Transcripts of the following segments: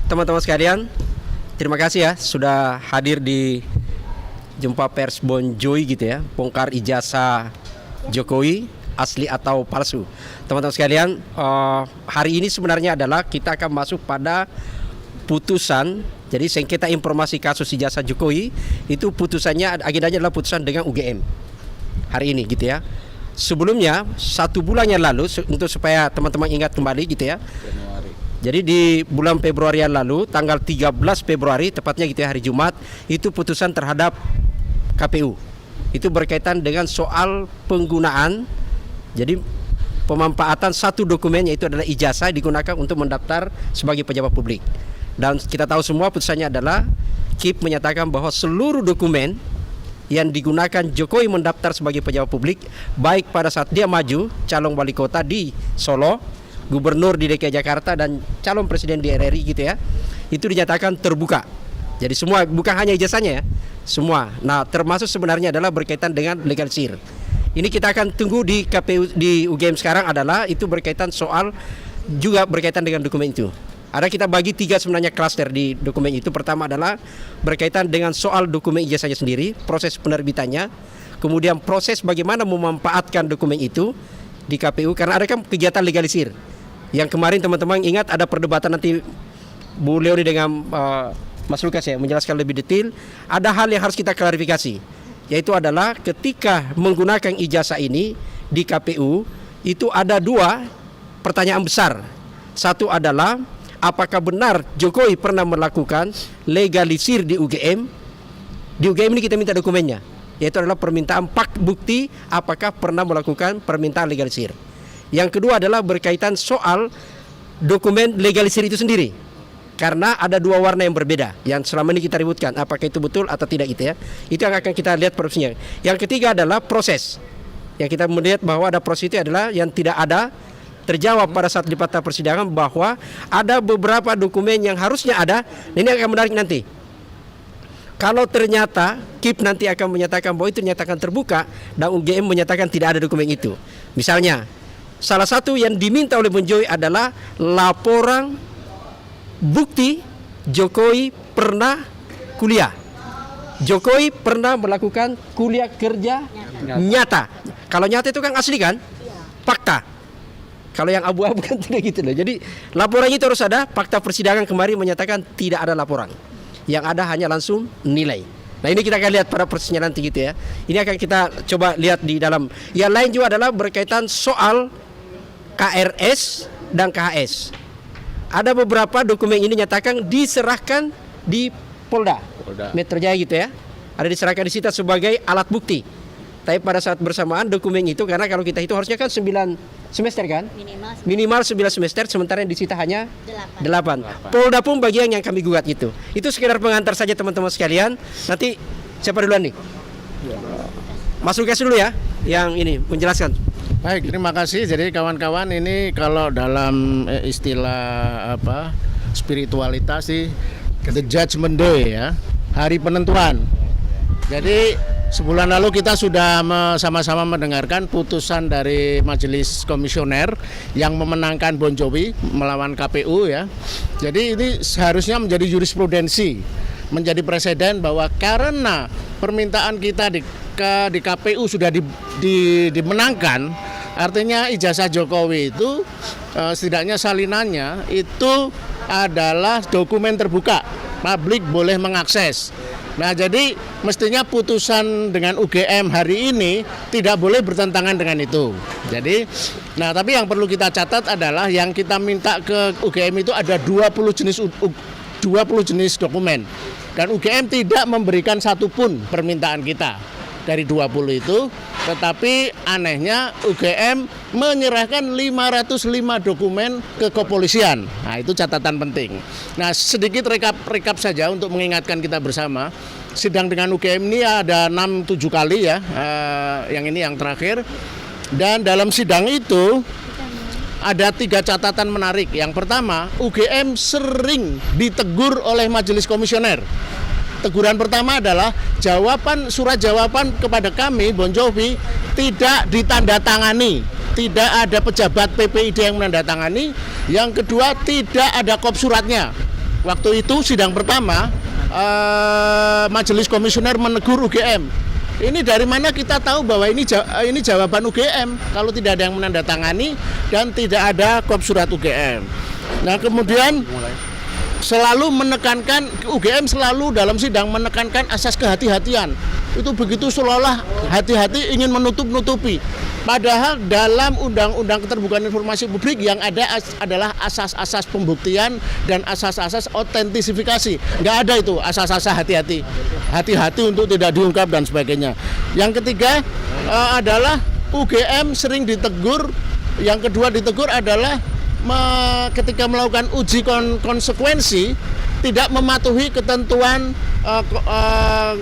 teman-teman sekalian, terima kasih ya sudah hadir di jumpa pers Bonjoy gitu ya, bongkar ijazah Jokowi asli atau palsu. Teman-teman sekalian, hari ini sebenarnya adalah kita akan masuk pada putusan. Jadi sengketa informasi kasus ijazah Jokowi itu putusannya, agendanya adalah putusan dengan UGM hari ini gitu ya. Sebelumnya 1 bulan yang lalu, untuk supaya teman-teman ingat kembali gitu ya, Januari. Jadi di bulan Februari yang lalu, tanggal 13 Februari tepatnya gitu ya, hari Jumat, itu putusan terhadap KPU. Itu berkaitan dengan soal penggunaan, jadi pemanfaatan satu dokumen, yaitu adalah ijazah digunakan untuk mendaftar sebagai pejabat publik. Dan kita tahu semua putusannya adalah KIP menyatakan bahwa seluruh dokumen yang digunakan Jokowi mendaftar sebagai pejabat publik, baik pada saat dia maju calon wali kota di Solo, gubernur di DKI Jakarta, dan calon presiden di RRI gitu ya, itu dinyatakan terbuka. Jadi semua, bukan hanya ijazahnya ya, semua. Nah, termasuk sebenarnya adalah berkaitan dengan legalisir. Ini kita akan tunggu di KPU, di UGM sekarang adalah itu berkaitan soal, juga berkaitan dengan dokumen itu. Ada kita bagi 3 sebenarnya klaster di dokumen itu. Pertama adalah berkaitan dengan soal dokumen ijazahnya sendiri, proses penerbitannya, kemudian proses bagaimana memanfaatkan dokumen itu di KPU, karena ada kan kegiatan legalisir. Yang kemarin teman-teman ingat ada perdebatan, nanti Bu Leoni dengan Mas Lukas ya menjelaskan lebih detail. Ada hal yang harus kita klarifikasi, yaitu adalah ketika menggunakan ijazah ini di KPU, itu ada 2 pertanyaan besar. Satu adalah apakah benar Jokowi pernah melakukan legalisir di UGM? Di UGM ini kita minta dokumennya, yaitu adalah permintaan pak bukti apakah pernah melakukan permintaan legalisir. Yang kedua adalah berkaitan soal dokumen legalisir itu sendiri, karena ada 2 warna yang berbeda yang selama ini kita ributkan, apakah itu betul atau tidak gitu ya. Itu yang akan kita lihat prosesnya. Yang ketiga adalah proses, yang kita melihat bahwa ada proses itu adalah yang tidak ada terjawab pada saat di fakta persidangan, bahwa ada beberapa dokumen yang harusnya ada. Ini akan menarik nanti. Kalau ternyata KIP nanti akan menyatakan bahwa itu dinyatakan terbuka dan UGM menyatakan tidak ada dokumen itu. Misalnya, salah satu yang diminta oleh Bonjoy adalah laporan bukti Jokowi pernah kuliah. Jokowi pernah melakukan kuliah kerja nyata. Kalau nyata itu kan asli kan? Fakta. Kalau yang abu-abu kan tidak gitu loh. Jadi laporannya itu harus ada. Fakta persidangan kemarin menyatakan tidak ada laporan. Yang ada hanya langsung nilai. Nah, ini kita akan lihat pada prosesnya nanti gitu ya. Ini akan kita coba lihat di dalam. Yang lain juga adalah berkaitan soal KRS dan KHS. Ada beberapa dokumen ini nyatakan diserahkan di Polda Metro Jaya gitu ya. Ada diserahkan di situ sebagai alat bukti. Tapi pada saat bersamaan dokumen itu, karena kalau kita itu harusnya kan 9 semester kan? Minimal 9 semester, sementara yang disita hanya 8. Polda pun bagian yang kami gugat itu. Itu sekedar pengantar saja teman-teman sekalian. Nanti siapa duluan nih? Mas Lukas dulu ya, yang ini menjelaskan. Baik, terima kasih. Jadi kawan-kawan, ini kalau dalam istilah spiritualitas sih, the judgment day ya, hari penentuan. Jadi sebulan lalu kita sudah sama-sama mendengarkan putusan dari Majelis Komisioner yang memenangkan Bonjoy melawan KPU ya. Jadi ini seharusnya menjadi jurisprudensi, menjadi presiden bahwa karena permintaan kita di KPU sudah dimenangkan, artinya ijazah Jokowi itu setidaknya salinannya itu adalah dokumen terbuka, publik boleh mengakses. Nah, jadi mestinya putusan dengan UGM hari ini tidak boleh bertentangan dengan itu. Jadi, nah tapi yang perlu kita catat adalah yang kita minta ke UGM itu ada 20 jenis dokumen. Dan UGM tidak memberikan satupun permintaan kita dari 20 itu, tetapi anehnya UGM menyerahkan 505 dokumen ke kepolisian. Nah, itu catatan penting. Nah, sedikit rekap saja untuk mengingatkan kita bersama. Sidang dengan UGM ini ada 6-7 kali ya, yang ini yang terakhir. Dan dalam sidang itu ada 3 catatan menarik. Yang pertama, UGM sering ditegur oleh Majelis Komisioner. Teguran pertama adalah surat jawaban kepada kami Bonjoy tidak ditandatangani, tidak ada pejabat PPID yang menandatangani. Yang kedua, tidak ada kop suratnya. waktu itu sidang pertama majelis komisioner menegur UGM. Ini dari mana kita tahu bahwa ini jawaban UGM kalau tidak ada yang menandatangani dan tidak ada kop surat UGM. Nah kemudian selalu menekankan UGM selalu dalam sidang menekankan asas kehati-hatian. Itu begitu seolah-olah hati-hati ingin menutup-nutupi. Padahal dalam Undang-Undang Keterbukaan Informasi Publik yang ada adalah asas-asas pembuktian dan asas-asas autentisifikasi. Nggak ada itu asas-asas hati-hati. Hati-hati untuk tidak diungkap dan sebagainya. Yang ketiga adalah UGM sering ditegur. Yang kedua ditegur adalah ketika melakukan uji konsekuensi tidak mematuhi ketentuan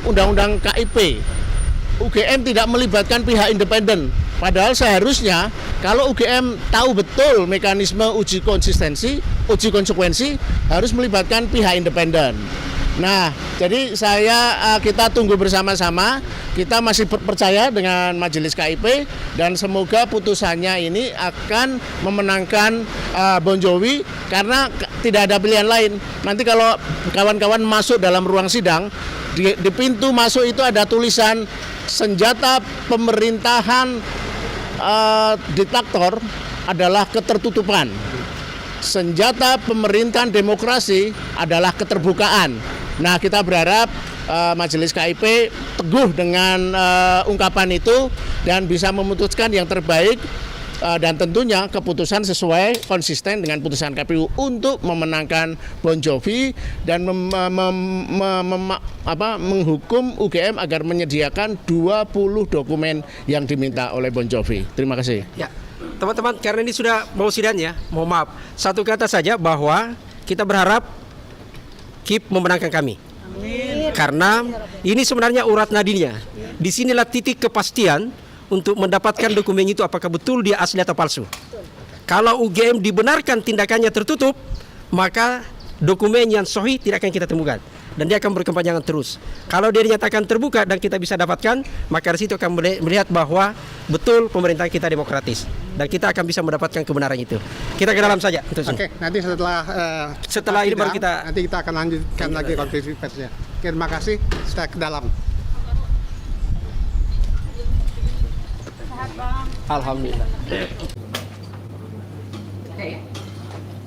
Undang-Undang KIP. UGM tidak melibatkan pihak independen. Padahal seharusnya kalau UGM tahu betul mekanisme uji konsekuensi harus melibatkan pihak independen. Nah, jadi kita tunggu bersama-sama. Kita masih percaya dengan Majelis KIP dan semoga putusannya ini akan memenangkan Bon Jovi karena tidak ada pilihan lain. Nanti kalau kawan-kawan masuk dalam ruang sidang, di pintu masuk itu ada tulisan senjata pemerintahan diktator adalah ketertutupan. Senjata pemerintahan demokrasi adalah keterbukaan. Nah, kita berharap Majelis KIP teguh dengan ungkapan itu dan bisa memutuskan yang terbaik dan tentunya keputusan sesuai konsisten dengan putusan KPU untuk memenangkan Bon Jovi dan menghukum UGM agar menyediakan 20 dokumen yang diminta oleh Bon Jovi. Terima kasih. Ya, teman-teman, karena ini sudah mau sidang ya, mohon maaf. Satu kata saja bahwa kita berharap KIP memenangkan kami. Amin. Karena ini sebenarnya urat nadinya. Disinilah titik kepastian untuk mendapatkan dokumen itu apakah betul dia asli atau palsu. Kalau UGM dibenarkan tindakannya tertutup, maka dokumen yang sahih tidak akan kita temukan dan dia akan berkepanjangan terus. Kalau dia dinyatakan terbuka dan kita bisa dapatkan, maka dari situ akan melihat bahwa betul pemerintahan kita demokratis dan kita akan bisa mendapatkan kebenaran itu. Kita ke dalam saja. Oke, nanti setelah ini baru nanti kita akan lanjutkan lagi konferensi persnya. Terima kasih. Kita ke dalam. Alhamdulillah. Ya.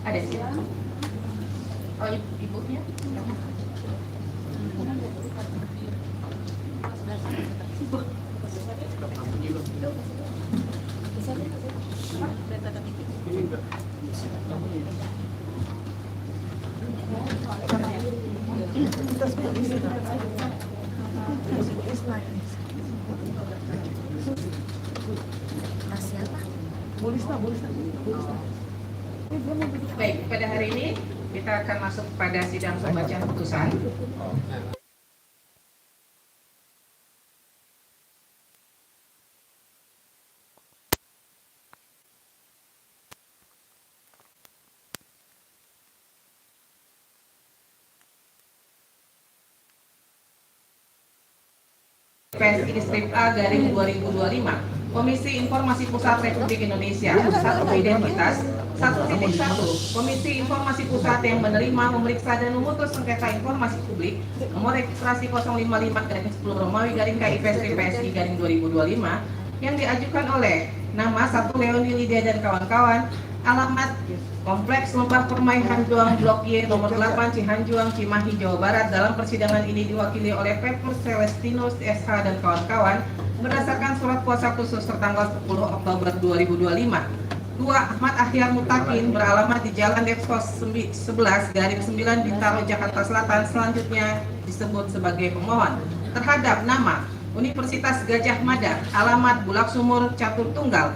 Ada sih. Oh, ibunya. Baik, pada hari ini kita akan masuk pada sidang pembacaan putusan. PSI Strip A garing 2025. Komisi Informasi Pusat Republik Indonesia, satu identitas, 1.1. Komisi Informasi Pusat yang menerima, memeriksa dan memutus sengketa informasi publik nomor registrasi 055-10 Romawi garing KIP Strip PSI garing 2025 yang diajukan oleh nama 1 Leoni Lydia dan kawan-kawan, alamat Kompleks Lembah Permai Hanjuang Blok Y nomor 8 Cihanjuang, Cimahi, Jawa Barat. Dalam persidangan ini diwakili oleh Pepus Celestinus SH dan kawan-kawan berdasarkan surat kuasa khusus tertanggal 10 Oktober 2025. 2. Ahmad Ahyar Mutakin beralamat di Jalan Depsos 11 garing 9 Bintaro, Jakarta Selatan, selanjutnya disebut sebagai pemohon. Terhadap nama Universitas Gajah Mada, alamat Bulak Sumur Catur Tunggal,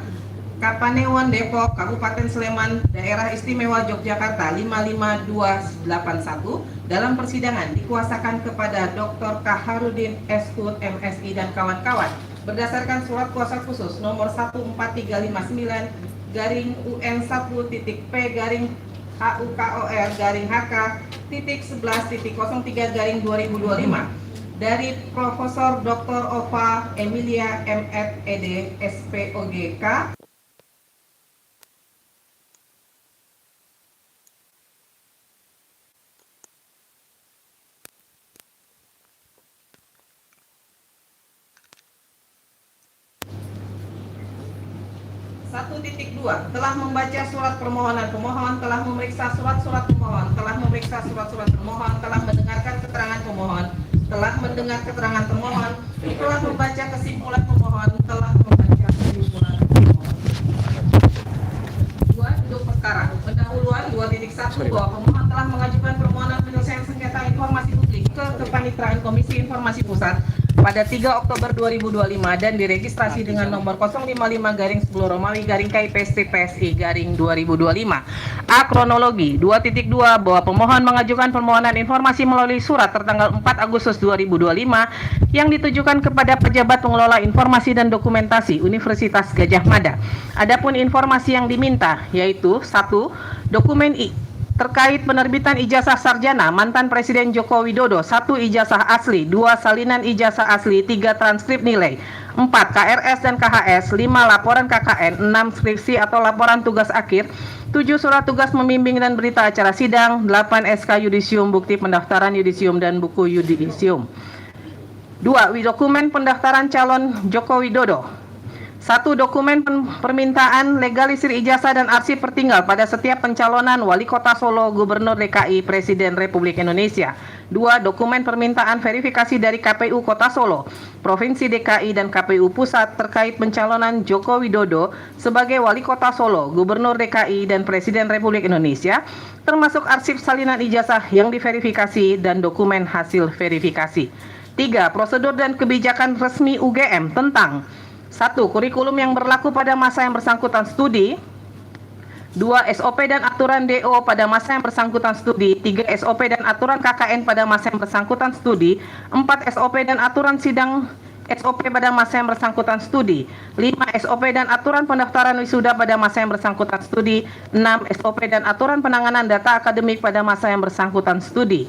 Kapanewon Depok, Kabupaten Sleman, Daerah Istimewa Yogyakarta 55281. Dalam persidangan dikuasakan kepada Dr. Kaharudin Eskut MSI dan kawan-kawan berdasarkan surat kuasa khusus nomor 14359 garing UN1.P garing HUKOR garing HK titik 11.03 garing 2025 dari Profesor Dr. Ova Emilia M.Ed SPOGK 1.2 telah membaca surat permohonan pemohon, telah memeriksa surat-surat pemohon, telah memeriksa surat-surat pemohon, telah mendengarkan keterangan pemohon, telah mendengar keterangan pemohon, telah membaca kesimpulan pemohon, telah membaca kesimpulan pemohon. 2. Duduk perkara. Pendahuluan 2.1 bahwa pemohon telah mengajukan permohonan penyelesaian sengketa informasi publik ke Kepanitraan Komisi Informasi Pusat pada 3 Oktober 2025 dan diregistrasi dengan nomor 055-10 Romawi KIP-PSI-2025. A. Kronologi 2.2 bahwa pemohon mengajukan permohonan informasi melalui surat tertanggal 4 Agustus 2025 yang ditujukan kepada pejabat pengelola informasi dan dokumentasi Universitas Gadjah Mada. Adapun informasi yang diminta yaitu 1. Dokumen terkait penerbitan ijazah sarjana mantan Presiden Joko Widodo, 1. Ijazah asli, 2. Salinan ijazah asli, 3. Transkrip nilai, 4. KRS dan KHS, 5. Laporan KKN, 6. Skripsi atau laporan tugas akhir, 7. Surat tugas membimbing dan berita acara sidang, 8. SK yudisium, bukti pendaftaran yudisium dan buku yudisium. 2. Dokumen pendaftaran calon Joko Widodo. 1. Dokumen permintaan legalisir ijazah dan arsip pertinggal pada setiap pencalonan Wali Kota Solo, Gubernur DKI, Presiden Republik Indonesia. 2. Dokumen permintaan verifikasi dari KPU Kota Solo, Provinsi DKI dan KPU Pusat terkait pencalonan Joko Widodo sebagai Wali Kota Solo, Gubernur DKI dan Presiden Republik Indonesia, termasuk arsip salinan ijazah yang diverifikasi dan dokumen hasil verifikasi. 3. Prosedur dan kebijakan resmi UGM tentang 1. Kurikulum yang berlaku pada masa yang bersangkutan studi, 2. SOP dan aturan DO pada masa yang bersangkutan studi, 3. SOP dan aturan KKN pada masa yang bersangkutan studi, 4. SOP dan aturan sidang SOP pada masa yang bersangkutan studi, 5. SOP dan aturan pendaftaran wisuda pada masa yang bersangkutan studi, 6. SOP dan aturan penanganan data akademik pada masa yang bersangkutan studi,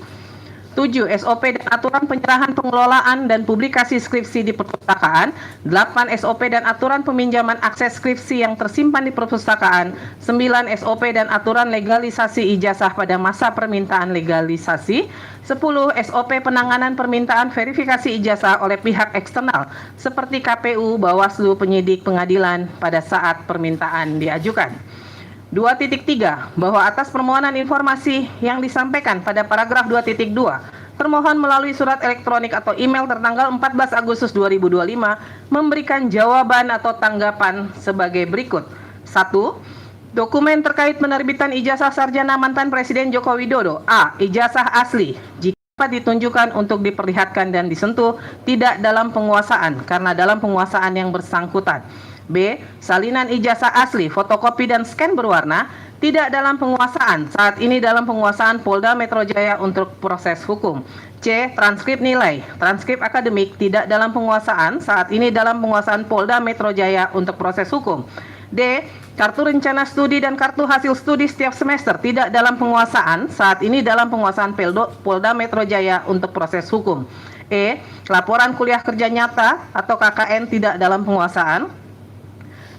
7. SOP dan aturan penyerahan pengelolaan dan publikasi skripsi di perpustakaan, 8. SOP dan aturan peminjaman akses skripsi yang tersimpan di perpustakaan, 9. SOP dan aturan legalisasi ijazah pada masa permintaan legalisasi, 10. SOP penanganan permintaan verifikasi ijazah oleh pihak eksternal seperti KPU, Bawaslu, penyidik pengadilan pada saat permintaan diajukan. 2.3 bahwa atas permohonan informasi yang disampaikan pada paragraf 2.2 termohon melalui surat elektronik atau email tertanggal 14 Agustus 2025 memberikan jawaban atau tanggapan sebagai berikut. 1. Dokumen terkait penerbitan ijazah sarjana mantan Presiden Joko Widodo. A. Ijazah asli jika dapat ditunjukkan untuk diperlihatkan dan disentuh tidak dalam penguasaan karena dalam penguasaan yang bersangkutan. B. Salinan ijazah asli, fotokopi dan scan berwarna tidak dalam penguasaan, saat ini dalam penguasaan Polda Metro Jaya untuk proses hukum. C. Transkrip nilai, transkrip akademik tidak dalam penguasaan, saat ini dalam penguasaan Polda Metro Jaya untuk proses hukum. D. Kartu rencana studi dan kartu hasil studi setiap semester tidak dalam penguasaan, saat ini dalam penguasaan Polda Metro Jaya untuk proses hukum. E. Laporan kuliah kerja nyata atau KKN tidak dalam penguasaan.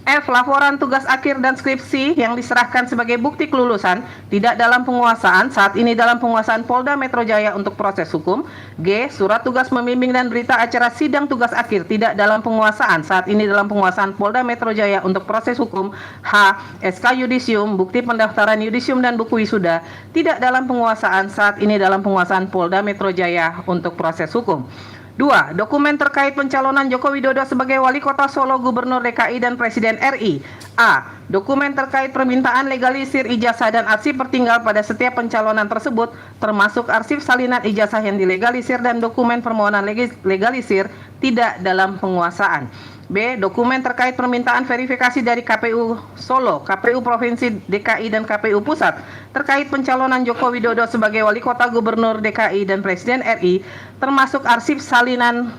F. Laporan tugas akhir dan skripsi yang diserahkan sebagai bukti kelulusan tidak dalam penguasaan, saat ini dalam penguasaan Polda Metro Jaya untuk proses hukum. G. Surat tugas membimbing dan berita acara sidang tugas akhir tidak dalam penguasaan, saat ini dalam penguasaan Polda Metro Jaya untuk proses hukum. H. SK yudisium, bukti pendaftaran yudisium dan buku wisuda tidak dalam penguasaan, saat ini dalam penguasaan Polda Metro Jaya untuk proses hukum. 2. Dokumen terkait pencalonan Joko Widodo sebagai Wali Kota Solo, Gubernur DKI dan Presiden RI. A. Dokumen terkait permintaan legalisir ijazah dan arsip pertinggal pada setiap pencalonan tersebut, termasuk arsip salinan ijazah yang dilegalisir dan dokumen permohonan legalisir tidak dalam penguasaan. B. Dokumen terkait permintaan verifikasi dari KPU Solo, KPU Provinsi DKI dan KPU Pusat terkait pencalonan Joko Widodo sebagai Wali Kota, Gubernur DKI dan Presiden RI, termasuk arsip salinan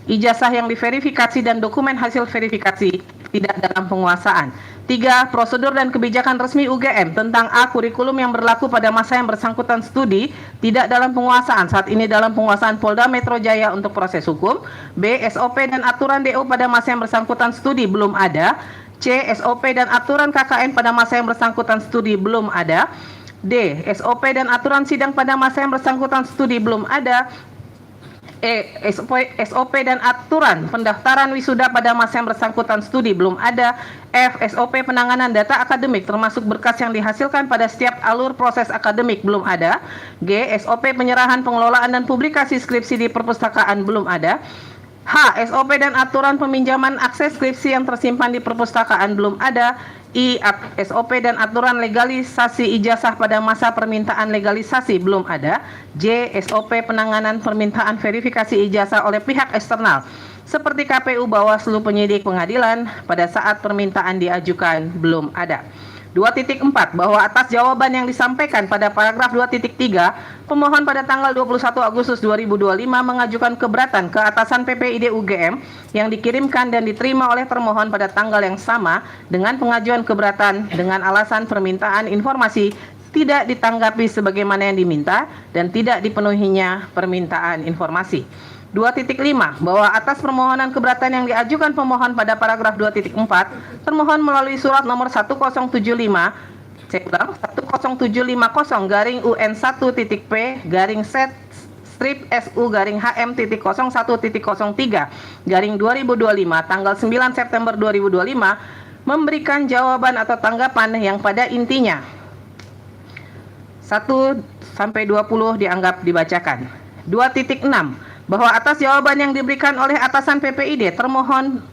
ijazah yang diverifikasi dan dokumen hasil verifikasi tidak dalam penguasaan. 3. Prosedur dan kebijakan resmi UGM tentang A. Kurikulum yang berlaku pada masa yang bersangkutan studi tidak dalam penguasaan, saat ini dalam penguasaan Polda Metro Jaya untuk proses hukum. B. SOP dan aturan DO pada masa yang bersangkutan studi belum ada. C. SOP dan aturan KKN pada masa yang bersangkutan studi belum ada. D. SOP dan aturan sidang pada masa yang bersangkutan studi belum ada. SOP dan aturan pendaftaran wisuda pada masa yang bersangkutan studi belum ada. F. SOP penanganan data akademik termasuk berkas yang dihasilkan pada setiap alur proses akademik belum ada. G. SOP penyerahan pengelolaan dan publikasi skripsi di perpustakaan belum ada. H. SOP dan aturan peminjaman akses skripsi yang tersimpan di perpustakaan belum ada. I. SOP dan aturan legalisasi ijazah pada masa permintaan legalisasi belum ada. J. SOP penanganan permintaan verifikasi ijazah oleh pihak eksternal seperti KPU, Bawaslu, penyidik pengadilan pada saat permintaan diajukan belum ada. 2.4 bahwa atas jawaban yang disampaikan pada paragraf 2.3, pemohon pada tanggal 21 Agustus 2025 mengajukan keberatan ke atasan PPID UGM yang dikirimkan dan diterima oleh termohon pada tanggal yang sama dengan pengajuan keberatan dengan alasan permintaan informasi tidak ditanggapi sebagaimana yang diminta dan tidak dipenuhinya permintaan informasi. 2.5 bahwa atas permohonan keberatan yang diajukan pemohon pada paragraf 2.4, termohon melalui surat nomor 1075 107550-UN1.P /set strip SU HM.01.03 tanggal 9 September 2025 memberikan jawaban atau tanggapan yang pada intinya 1-20 dianggap dibacakan. 2.6 bahwa atas jawaban yang diberikan oleh atasan PPID termohon,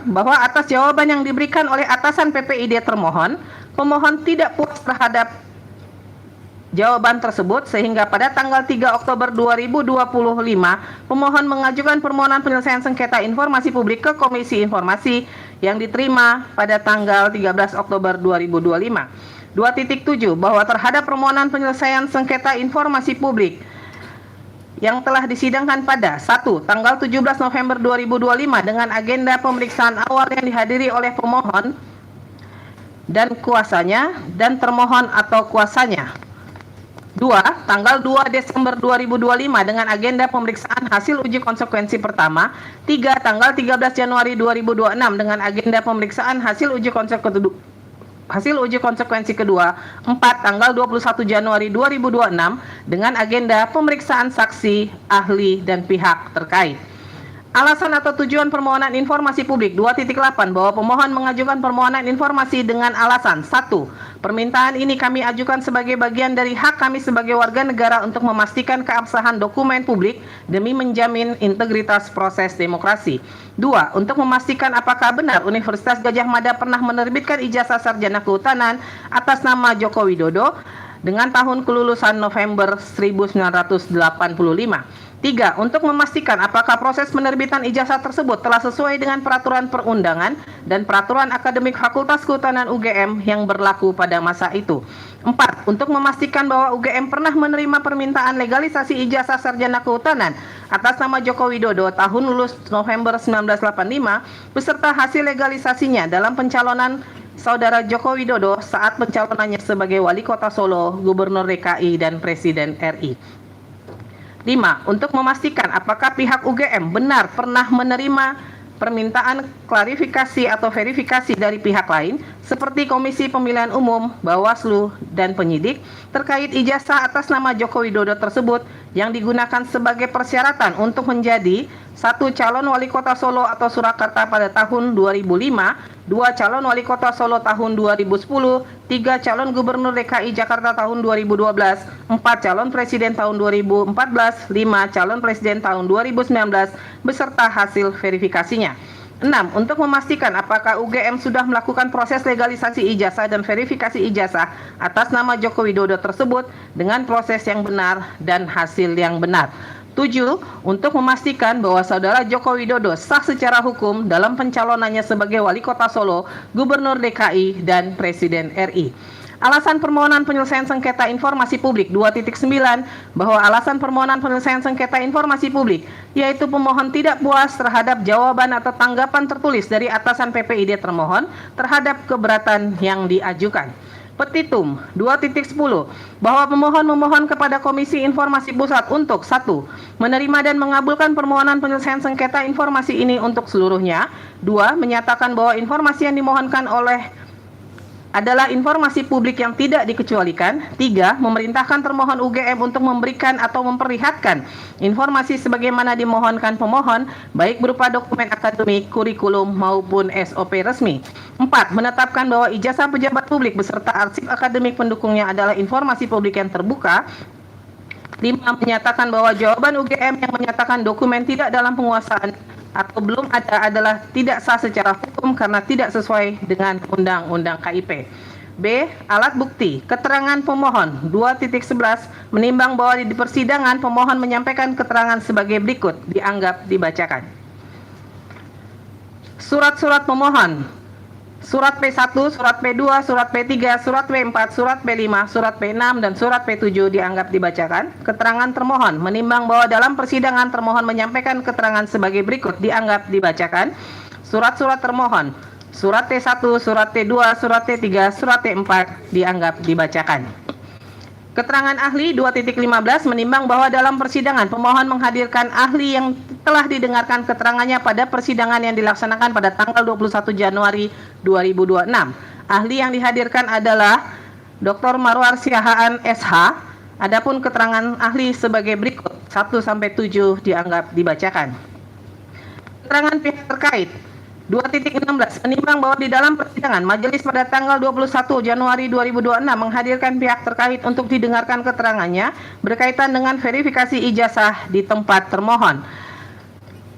bahwa atas jawaban yang diberikan oleh atasan PPID termohon, pemohon tidak puas terhadap jawaban tersebut sehingga pada tanggal 3 Oktober 2025 pemohon mengajukan permohonan penyelesaian sengketa informasi publik ke Komisi Informasi yang diterima pada tanggal 13 Oktober 2025. 2.7 bahwa terhadap permohonan penyelesaian sengketa informasi publik yang telah disidangkan pada 1. Tanggal 17 November 2025 dengan agenda pemeriksaan awal yang dihadiri oleh pemohon dan kuasanya dan termohon atau kuasanya. 2. Tanggal 2 Desember 2025 dengan agenda pemeriksaan hasil uji konsekuensi pertama. 3. Tanggal 13 Januari 2026 dengan agenda pemeriksaan hasil uji konsekuensi kedua. 4. Tanggal 21 Januari 2026 dengan agenda pemeriksaan saksi, ahli, dan pihak terkait. Alasan atau tujuan permohonan informasi publik 2.8 bahwa pemohon mengajukan permohonan informasi dengan alasan 1. Permintaan ini kami ajukan sebagai bagian dari hak kami sebagai warga negara untuk memastikan keabsahan dokumen publik demi menjamin integritas proses demokrasi. 2. Untuk memastikan apakah benar Universitas Gadjah Mada pernah menerbitkan ijazah sarjana kehutanan atas nama Joko Widodo dengan tahun kelulusan November 1985. 3. Untuk memastikan apakah proses penerbitan ijazah tersebut telah sesuai dengan peraturan perundangan dan peraturan akademik Fakultas Kehutanan UGM yang berlaku pada masa itu. 4. Untuk memastikan bahwa UGM pernah menerima permintaan legalisasi ijazah sarjana kehutanan atas nama Joko Widodo tahun lulus November 1985 beserta hasil legalisasinya dalam pencalonan Saudara Joko Widodo saat pencalonannya sebagai Wali Kota Solo, Gubernur DKI, dan Presiden RI. 5. Untuk memastikan apakah pihak UGM benar pernah menerima permintaan klarifikasi atau verifikasi dari pihak lain seperti Komisi Pemilihan Umum, Bawaslu, dan penyidik terkait ijazah atas nama Joko Widodo tersebut yang digunakan sebagai persyaratan untuk menjadi 1. Calon Wali Kota Solo atau Surakarta pada tahun 2005, 2. Calon Wali Kota Solo tahun 2010, 3. Calon Gubernur DKI Jakarta tahun 2012, 4. Calon Presiden tahun 2014, 5. Calon Presiden tahun 2019 beserta hasil verifikasinya. 6. Untuk memastikan apakah UGM sudah melakukan proses legalisasi ijazah dan verifikasi ijazah atas nama Joko Widodo tersebut dengan proses yang benar dan hasil yang benar. 7. Untuk memastikan bahwa Saudara Joko Widodo sah secara hukum dalam pencalonannya sebagai Wali Kota Solo, Gubernur DKI, dan Presiden RI. Alasan permohonan penyelesaian sengketa informasi publik 2.9 bahwa alasan permohonan penyelesaian sengketa informasi publik yaitu pemohon tidak puas terhadap jawaban atau tanggapan tertulis dari atasan PPID termohon terhadap keberatan yang diajukan. Petitum 2.10 bahwa pemohon memohon kepada Komisi Informasi Pusat untuk 1. Menerima dan mengabulkan permohonan penyelesaian sengketa informasi ini untuk seluruhnya. 2. Menyatakan bahwa informasi yang dimohonkan oleh adalah informasi publik yang tidak dikecualikan. 3. Memerintahkan termohon UGM untuk memberikan atau memperlihatkan informasi sebagaimana dimohonkan pemohon, baik berupa dokumen akademik, kurikulum, maupun SOP resmi. 4. Menetapkan bahwa ijazah pejabat publik beserta arsip akademik pendukungnya adalah informasi publik yang terbuka. 5. Menyatakan bahwa jawaban UGM yang menyatakan dokumen tidak dalam penguasaan atau belum ada adalah tidak sah secara hukum karena tidak sesuai dengan Undang-Undang KIP. B. Alat bukti. Keterangan pemohon 2.11 menimbang bahwa di persidangan pemohon menyampaikan keterangan sebagai berikut, dianggap dibacakan. Surat-surat pemohon. Surat P1, Surat P2, Surat P3, Surat P4, Surat P5, Surat P6, dan Surat P7 dianggap dibacakan. Keterangan termohon menimbang bahwa dalam persidangan termohon menyampaikan keterangan sebagai berikut, dianggap dibacakan. Surat-surat termohon. Surat T1, Surat T2, Surat T3, Surat T4 dianggap dibacakan. Keterangan ahli 2.15 menimbang bahwa dalam persidangan pemohon menghadirkan ahli yang telah didengarkan keterangannya pada persidangan yang dilaksanakan pada tanggal 21 Januari 2026. Ahli yang dihadirkan adalah Dr. Marwar Siahaan SH. Adapun keterangan ahli sebagai berikut 1-7 dianggap dibacakan. Keterangan pihak terkait 2.16 menimbang bahwa di dalam persidangan majelis pada tanggal 21 Januari 2026 menghadirkan pihak terkait untuk didengarkan keterangannya berkaitan dengan verifikasi ijazah di tempat termohon.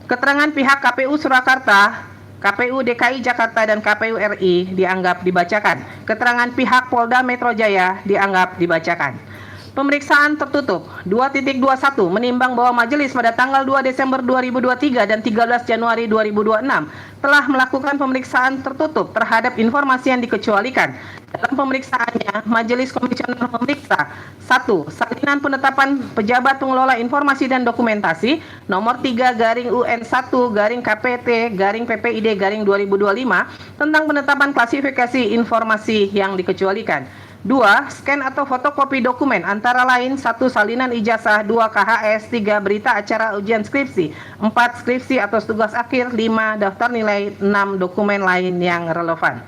Keterangan pihak KPU Surakarta, KPU DKI Jakarta, dan KPU RI dianggap dibacakan. Keterangan pihak Polda Metro Jaya dianggap dibacakan. Pemeriksaan tertutup 2.21 menimbang bahwa majelis pada tanggal 2 Desember 2023 dan 13 Januari 2026 telah melakukan pemeriksaan tertutup terhadap informasi yang dikecualikan. Dalam pemeriksaannya, majelis komisioner memeriksa 1. Salinan penetapan pejabat pengelola informasi dan dokumentasi nomor 3/UN1/KPT/PPID/2025 tentang penetapan klasifikasi informasi yang dikecualikan. 2. Scan atau fotokopi dokumen antara lain 1. Salinan ijazah, 2. KHS, 3. Berita acara ujian skripsi, 4. Skripsi atau tugas akhir, 5. Daftar nilai, 6. Dokumen lain yang relevan.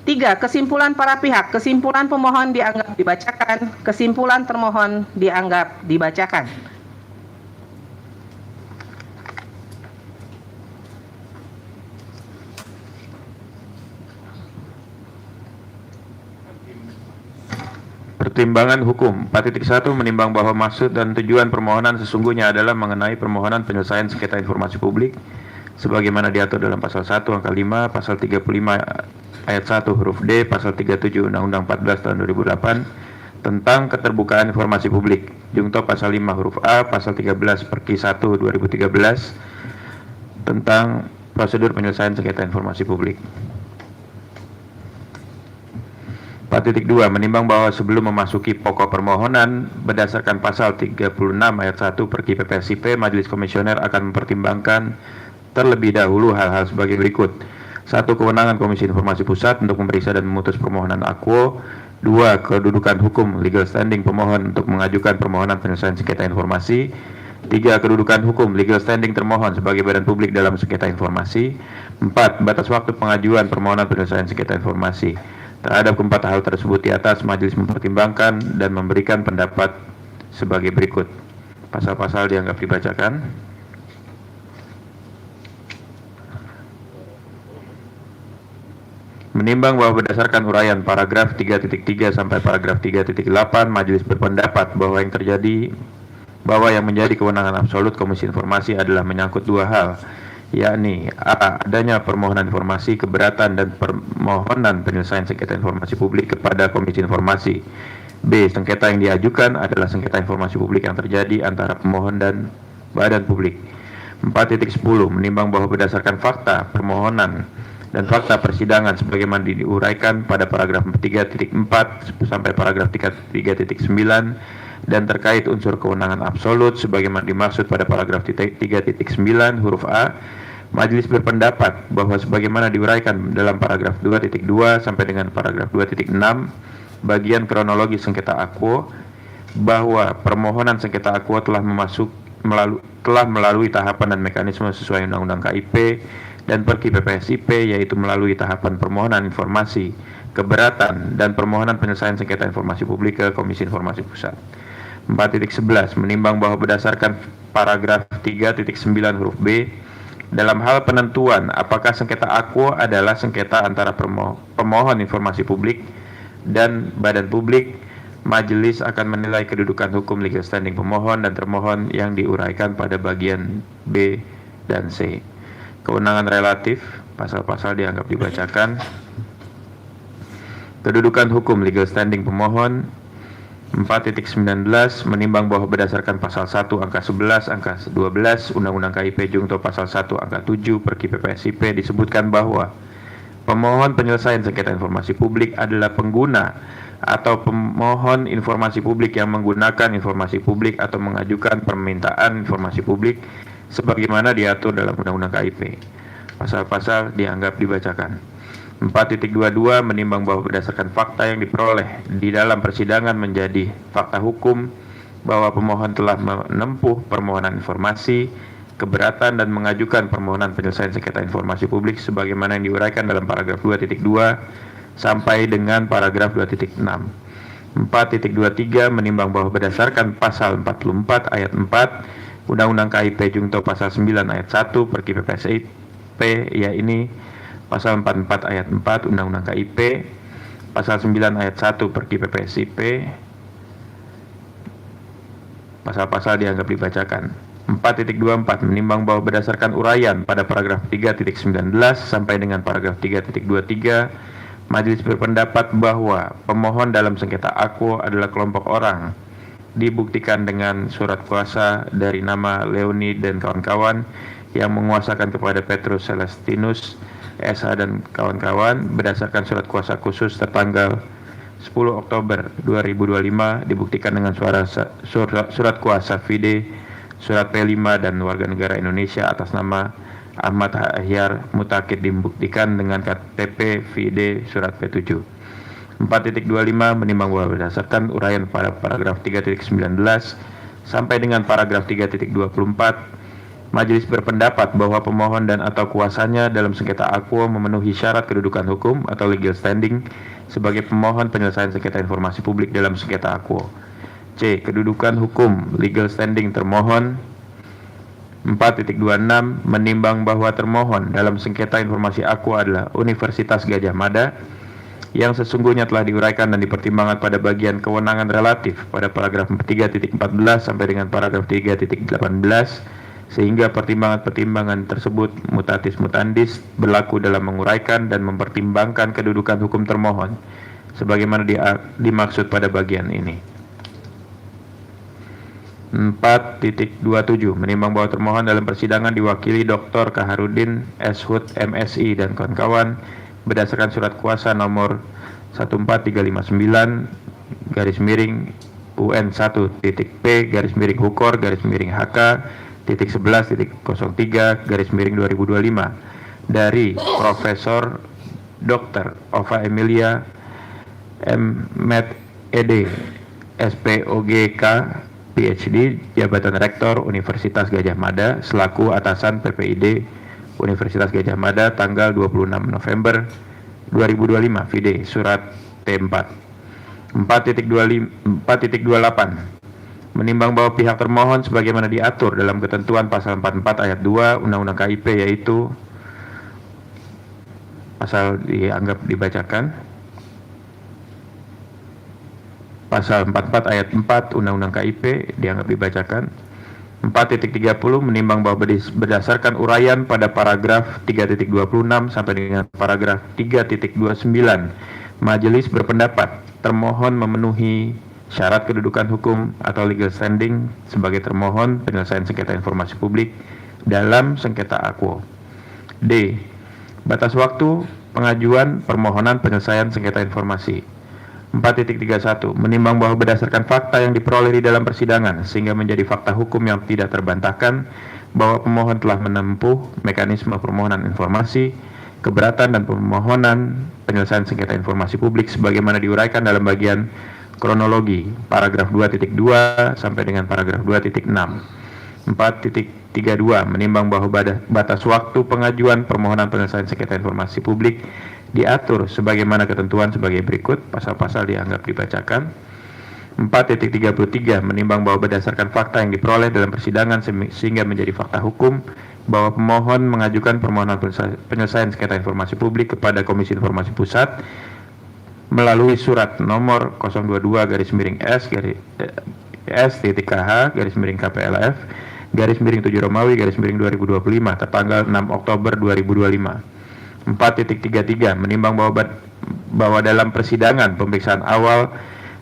3. Kesimpulan para pihak. Kesimpulan pemohon dianggap dibacakan, kesimpulan termohon dianggap dibacakan. Pertimbangan hukum 4.1 menimbang bahwa maksud dan tujuan permohonan sesungguhnya adalah mengenai permohonan penyelesaian sengketa informasi publik sebagaimana diatur dalam pasal 1 angka 5, pasal 35 ayat 1 huruf D, pasal 37 Undang-Undang 14 tahun 2008 tentang keterbukaan informasi publik, jungto pasal 5 huruf A, pasal 13 Perki 1 2013 tentang prosedur penyelesaian sengketa informasi publik. 4.2 menimbang bahwa sebelum memasuki pokok permohonan berdasarkan pasal 36 ayat 1 Perki PPSIP, Majelis Komisioner akan mempertimbangkan terlebih dahulu hal-hal sebagai berikut. 1. Kewenangan Komisi Informasi Pusat untuk memeriksa dan memutus permohonan akuo. 2. Kedudukan hukum legal standing pemohon untuk mengajukan permohonan penyelesaian sengketa informasi. 3. Kedudukan hukum legal standing termohon sebagai badan publik dalam sengketa informasi. 4. Batas waktu pengajuan permohonan penyelesaian sengketa informasi. Terhadap keempat hal tersebut di atas, majelis mempertimbangkan dan memberikan pendapat sebagai berikut. Pasal-pasal dianggap dibacakan. Menimbang bahwa berdasarkan uraian paragraf 3.3 sampai paragraf 3.8, majelis berpendapat bahwa yang menjadi kewenangan absolut Komisi Informasi adalah menyangkut dua hal, yakni A. Adanya permohonan informasi keberatan dan permohonan penyelesaian sengketa informasi publik kepada Komisi Informasi. B. Sengketa yang diajukan adalah sengketa informasi publik yang terjadi antara pemohon dan badan publik. 4.10 menimbang bahwa berdasarkan fakta permohonan dan fakta persidangan sebagaimana diuraikan pada paragraf 3.4 sampai paragraf 3.9 dan terkait unsur kewenangan absolut sebagaimana dimaksud pada paragraf 3.9 huruf A, majelis berpendapat bahwa sebagaimana diuraikan dalam paragraf 2.2 sampai dengan paragraf 2.6 bagian kronologi sengketa akuo, bahwa permohonan sengketa akuo telah melalui tahapan dan mekanisme sesuai Undang-Undang KIP dan Perki PPSIP, yaitu melalui tahapan permohonan informasi, keberatan, dan permohonan penyelesaian sengketa informasi publik ke Komisi Informasi Pusat. 4.11 menimbang bahwa berdasarkan paragraf 3.9 huruf B, dalam hal penentuan apakah sengketa akuo adalah sengketa antara pemohon informasi publik dan badan publik, majelis akan menilai kedudukan hukum legal standing pemohon dan termohon yang diuraikan pada bagian B dan C. Kewenangan relatif, pasal-pasal dianggap dibacakan. Kedudukan hukum legal standing pemohon. 4.19 menimbang bahwa berdasarkan pasal 1 angka 11 angka 12 Undang-Undang KIP Jungto pasal 1 angka 7 Perki PPSIP disebutkan bahwa pemohon penyelesaian sengketa informasi publik adalah pengguna atau pemohon informasi publik yang menggunakan informasi publik atau mengajukan permintaan informasi publik sebagaimana diatur dalam Undang-Undang KIP. Pasal-pasal dianggap dibacakan. 4.22 menimbang bahwa berdasarkan fakta yang diperoleh di dalam persidangan menjadi fakta hukum bahwa pemohon telah menempuh permohonan informasi, keberatan, dan mengajukan permohonan penyelesaian sengketa informasi publik sebagaimana yang diuraikan dalam paragraf 2.2 sampai dengan paragraf 2.6. 4.23 menimbang bahwa berdasarkan pasal 44 ayat 4 Undang-Undang KIP Jungto pasal 9 ayat 1 Perki PPSIP, yaitu pasal 44 ayat 4 Undang-Undang KIP, pasal 9 ayat 1 Perki PPSIP, pasal-pasal dianggap dibacakan. 4.24 menimbang bahwa berdasarkan uraian pada paragraf 3.19 sampai dengan paragraf 3.23, majelis berpendapat bahwa pemohon dalam sengketa akuo adalah kelompok orang, dibuktikan dengan surat kuasa dari nama Leoni dan kawan-kawan yang menguasakan kepada Petrus Celestinus SH dan kawan-kawan berdasarkan surat kuasa khusus tertanggal 10 Oktober 2025 dibuktikan dengan surat kuasa Fide surat P5 dan warga negara Indonesia atas nama Ahmad Ahyar Mutakid dibuktikan dengan KTP Fide surat P7. 4.25 menimbang bahwa berdasarkan uraian pada paragraf 3.19 sampai dengan paragraf 3.24, majelis berpendapat bahwa pemohon dan atau kuasanya dalam sengketa akuo memenuhi syarat kedudukan hukum atau legal standing sebagai pemohon penyelesaian sengketa informasi publik dalam sengketa akuo. C. Kedudukan hukum legal standing termohon. 4.26 menimbang bahwa termohon dalam sengketa informasi akuo adalah Universitas Gadjah Mada yang sesungguhnya telah diuraikan dan dipertimbangkan pada bagian kewenangan relatif pada paragraf 3.14 sampai dengan paragraf 3.18, sehingga pertimbangan-pertimbangan tersebut mutatis mutandis berlaku dalam menguraikan dan mempertimbangkan kedudukan hukum termohon sebagaimana dimaksud pada bagian ini. 4.27 menimbang bahwa termohon dalam persidangan diwakili Dr. Kaharudin S. Hud MSI dan kawan-kawan berdasarkan surat kuasa nomor 14359 UN1.P Hukor HK .11.03/2025 dari Profesor Dr. Ova Emilia M. Med. Ed. SPOGK PhD Jabatan Rektor Universitas Gadjah Mada selaku atasan PPID Universitas Gadjah Mada tanggal 26 November 2025 Vide surat T4. 4.28 menimbang bahwa pihak termohon sebagaimana diatur dalam ketentuan pasal 44 ayat 2 Undang-Undang KIP, yaitu pasal dianggap dibacakan pasal 44 ayat 4 Undang-Undang KIP dianggap dibacakan. 4.30 menimbang bahwa berdasarkan uraian pada paragraf 3.26 sampai dengan paragraf 3.29, majelis berpendapat termohon memenuhi syarat kedudukan hukum atau legal standing sebagai termohon penyelesaian sengketa informasi publik dalam sengketa akuo. D. Batas waktu pengajuan permohonan penyelesaian sengketa informasi. 4.31 menimbang bahwa berdasarkan fakta yang diperoleh di dalam persidangan sehingga menjadi fakta hukum yang tidak terbantahkan bahwa pemohon telah menempuh mekanisme permohonan informasi, keberatan, dan permohonan penyelesaian sengketa informasi publik sebagaimana diuraikan dalam bagian kronologi paragraf 2.2 sampai dengan paragraf 2.6. 4.32 3.32 menimbang bahwa batas waktu pengajuan permohonan penyelesaian sengketa informasi publik diatur sebagaimana ketentuan sebagai berikut, pasal-pasal dianggap dibacakan. 4.33 menimbang bahwa berdasarkan fakta yang diperoleh dalam persidangan sehingga menjadi fakta hukum bahwa pemohon mengajukan permohonan penyelesaian sengketa informasi publik kepada Komisi Informasi Pusat melalui surat nomor 022-S/KH/KPLF/7 Romawi/2025 tertanggal 6 Oktober 2025. 4.33 menimbang bahwa dalam persidangan pemeriksaan awal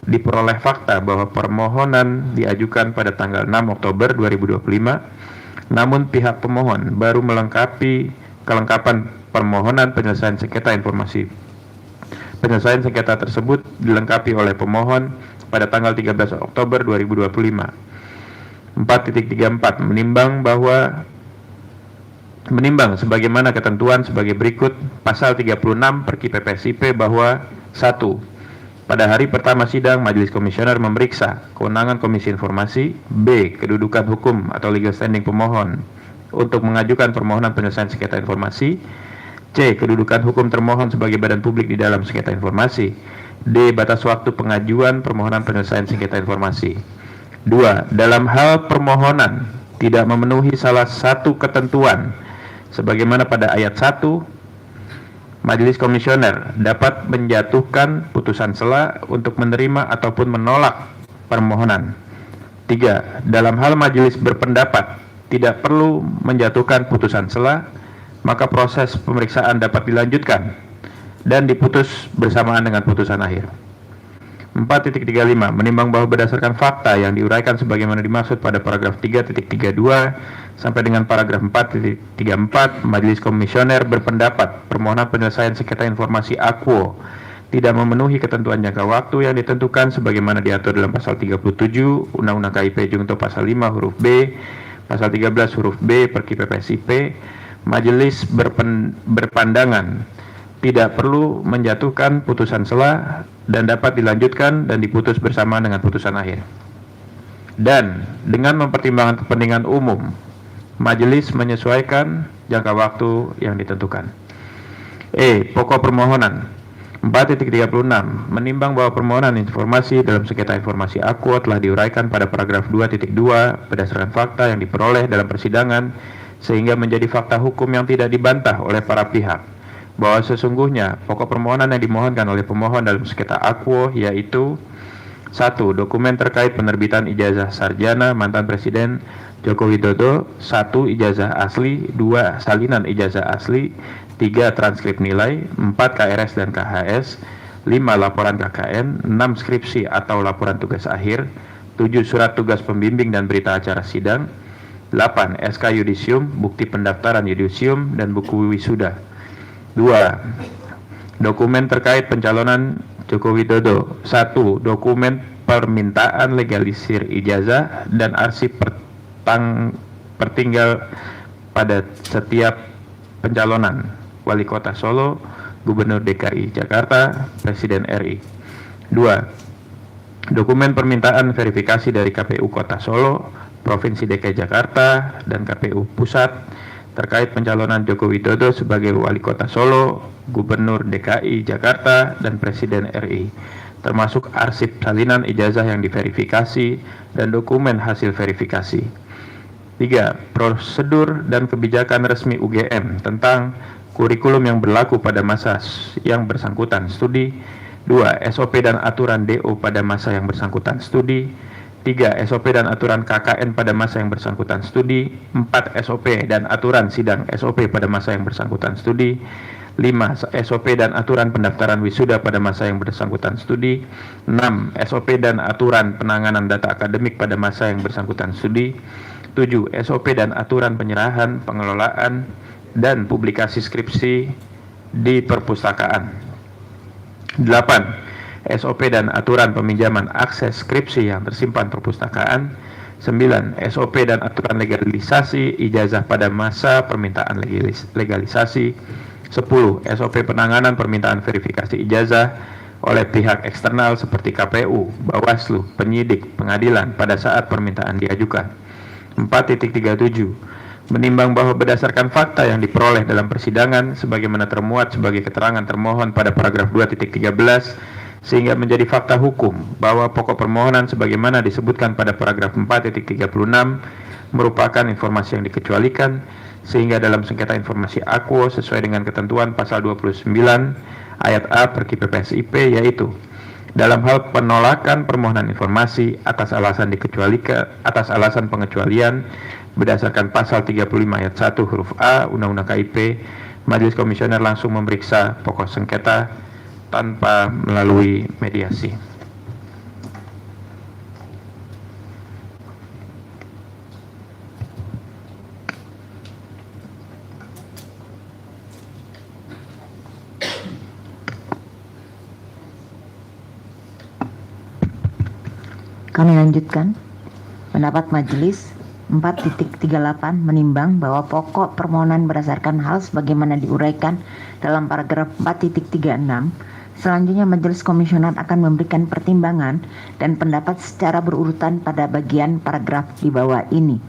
diperoleh fakta bahwa permohonan diajukan pada tanggal 6 Oktober 2025, namun pihak pemohon baru melengkapi kelengkapan permohonan penyelesaian sengketa informasi. Penyelesaian sengketa tersebut dilengkapi oleh pemohon pada tanggal 13 Oktober 2025. 4.34 menimbang sebagaimana ketentuan sebagai berikut pasal 36 Perki PPSIP bahwa 1. Pada hari pertama sidang, Majelis Komisioner memeriksa kewenangan Komisi Informasi. B. Kedudukan hukum atau legal standing pemohon untuk mengajukan permohonan penyelesaian sengketa informasi. C. Kedudukan hukum termohon sebagai badan publik di dalam sengketa informasi. D. Batas waktu pengajuan permohonan penyelesaian sengketa informasi. 2. Dalam hal permohonan tidak memenuhi salah satu ketentuan sebagaimana pada ayat 1, Majelis Komisioner dapat menjatuhkan putusan sela untuk menerima ataupun menolak permohonan. 3. Dalam hal majelis berpendapat tidak perlu menjatuhkan putusan sela, maka proses pemeriksaan dapat dilanjutkan dan diputus bersamaan dengan putusan akhir. 4.35 menimbang bahwa berdasarkan fakta yang diuraikan sebagaimana dimaksud pada paragraf 3.32 sampai dengan paragraf 4.34, Majelis Komisioner berpendapat permohonan penyelesaian sengketa informasi Aquo tidak memenuhi ketentuan jangka waktu yang ditentukan sebagaimana diatur dalam pasal 37 Undang-Undang KIP junto pasal 5 huruf B, pasal 13 huruf B Perki PPSIP. Majelis berpandangan tidak perlu menjatuhkan putusan sela dan dapat dilanjutkan dan diputus bersamaan dengan putusan akhir. Dan dengan mempertimbangkan kepentingan umum, majelis menyesuaikan jangka waktu yang ditentukan. Pokok permohonan 4.36 menimbang bahwa permohonan informasi dalam sengketa informasi Aquo telah diuraikan pada paragraf 2.2 berdasarkan fakta yang diperoleh dalam persidangan sehingga menjadi fakta hukum yang tidak dibantah oleh para pihak bahwa sesungguhnya pokok permohonan yang dimohonkan oleh pemohon dalam sengketa Aquo yaitu 1. Dokumen terkait penerbitan ijazah sarjana mantan Presiden Joko Widodo. 1. Ijazah asli. 2. Salinan ijazah asli. 3. Transkrip nilai. 4. KRS dan KHS. 5. Laporan KKN. 6. Skripsi atau laporan tugas akhir. 7. Surat tugas pembimbing dan berita acara sidang. 8. SK yudisium, bukti pendaftaran yudisium, dan buku wisuda. 2. Dokumen terkait pencalonan Joko Widodo. 1. Dokumen permintaan legalisir ijazah dan arsip pertinggal pada setiap pencalonan Wali Kota Solo, Gubernur DKI Jakarta, Presiden RI. 2. Dokumen permintaan verifikasi dari KPU Kota Solo, Provinsi DKI Jakarta, dan KPU Pusat terkait pencalonan Joko Widodo sebagai Wali Kota Solo, Gubernur DKI Jakarta, dan Presiden RI, termasuk arsip salinan ijazah yang diverifikasi dan dokumen hasil verifikasi. 3. Prosedur dan kebijakan resmi UGM tentang kurikulum yang berlaku pada masa yang bersangkutan studi. 2. SOP dan aturan DO pada masa yang bersangkutan studi. 3. SOP dan aturan KKN pada masa yang bersangkutan studi. 4. SOP dan aturan sidang SOP pada masa yang bersangkutan studi. 5. SOP dan aturan pendaftaran wisuda pada masa yang bersangkutan studi. 6. SOP dan aturan penanganan data akademik pada masa yang bersangkutan studi. 7. SOP dan aturan penyerahan, pengelolaan, dan publikasi skripsi di perpustakaan. 8. SOP dan aturan peminjaman akses skripsi yang tersimpan perpustakaan. 9. SOP dan aturan legalisasi ijazah pada masa permintaan legalisasi. 10. SOP penanganan permintaan verifikasi ijazah oleh pihak eksternal seperti KPU, Bawaslu, penyidik, pengadilan pada saat permintaan diajukan. 4.37 Menimbang bahwa berdasarkan fakta yang diperoleh dalam persidangan sebagaimana termuat sebagai keterangan termohon pada paragraf 2.13 sehingga menjadi fakta hukum bahwa pokok permohonan sebagaimana disebutkan pada paragraf 4.36 merupakan informasi yang dikecualikan sehingga dalam sengketa informasi akuo sesuai dengan ketentuan pasal 29 ayat A Perki PPSIP yaitu dalam hal penolakan permohonan informasi atas alasan pengecualian berdasarkan pasal 35 ayat 1 huruf A Undang-Undang KIP, Majelis Komisioner langsung memeriksa pokok sengketa tanpa melalui mediasi. Kami lanjutkan. Pendapat majelis 4.38 menimbang bahwa pokok permohonan berdasarkan hal sebagaimana diuraikan dalam paragraf 4.36. Selanjutnya majelis komisioner akan memberikan pertimbangan dan pendapat secara berurutan pada bagian paragraf di bawah ini.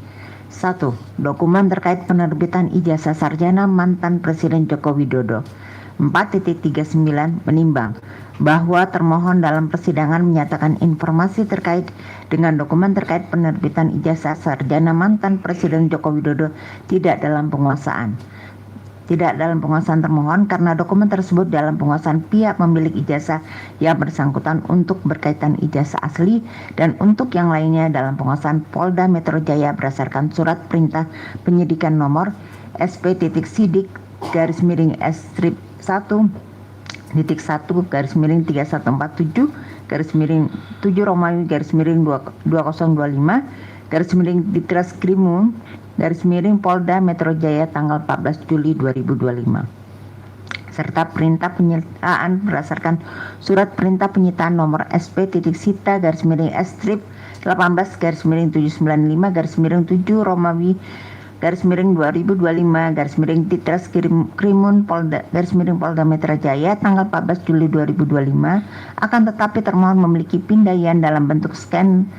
1. Dokumen terkait penerbitan ijazah sarjana mantan Presiden Joko Widodo. 4.39 menimbang bahwa termohon dalam persidangan menyatakan informasi terkait dengan dokumen terkait penerbitan ijazah sarjana mantan Presiden Joko Widodo tidak dalam penguasaan termohon karena dokumen tersebut dalam penguasaan pihak pemilik ijazah yang bersangkutan untuk berkaitan ijazah asli dan untuk yang lainnya dalam penguasaan Polda Metro Jaya berdasarkan surat perintah penyidikan nomor SP.Sidik /1-3147/7 Ditreskrimum Polda Metro Jaya tanggal 14 Juli 2025 serta perintah penyitaan berdasarkan surat perintah penyitaan nomor SP.Sit-18/795/7 Ditreskrimum Polda Metro Jaya tanggal 14 Juli 2025 akan tetapi termohon memiliki pindaian dalam bentuk scan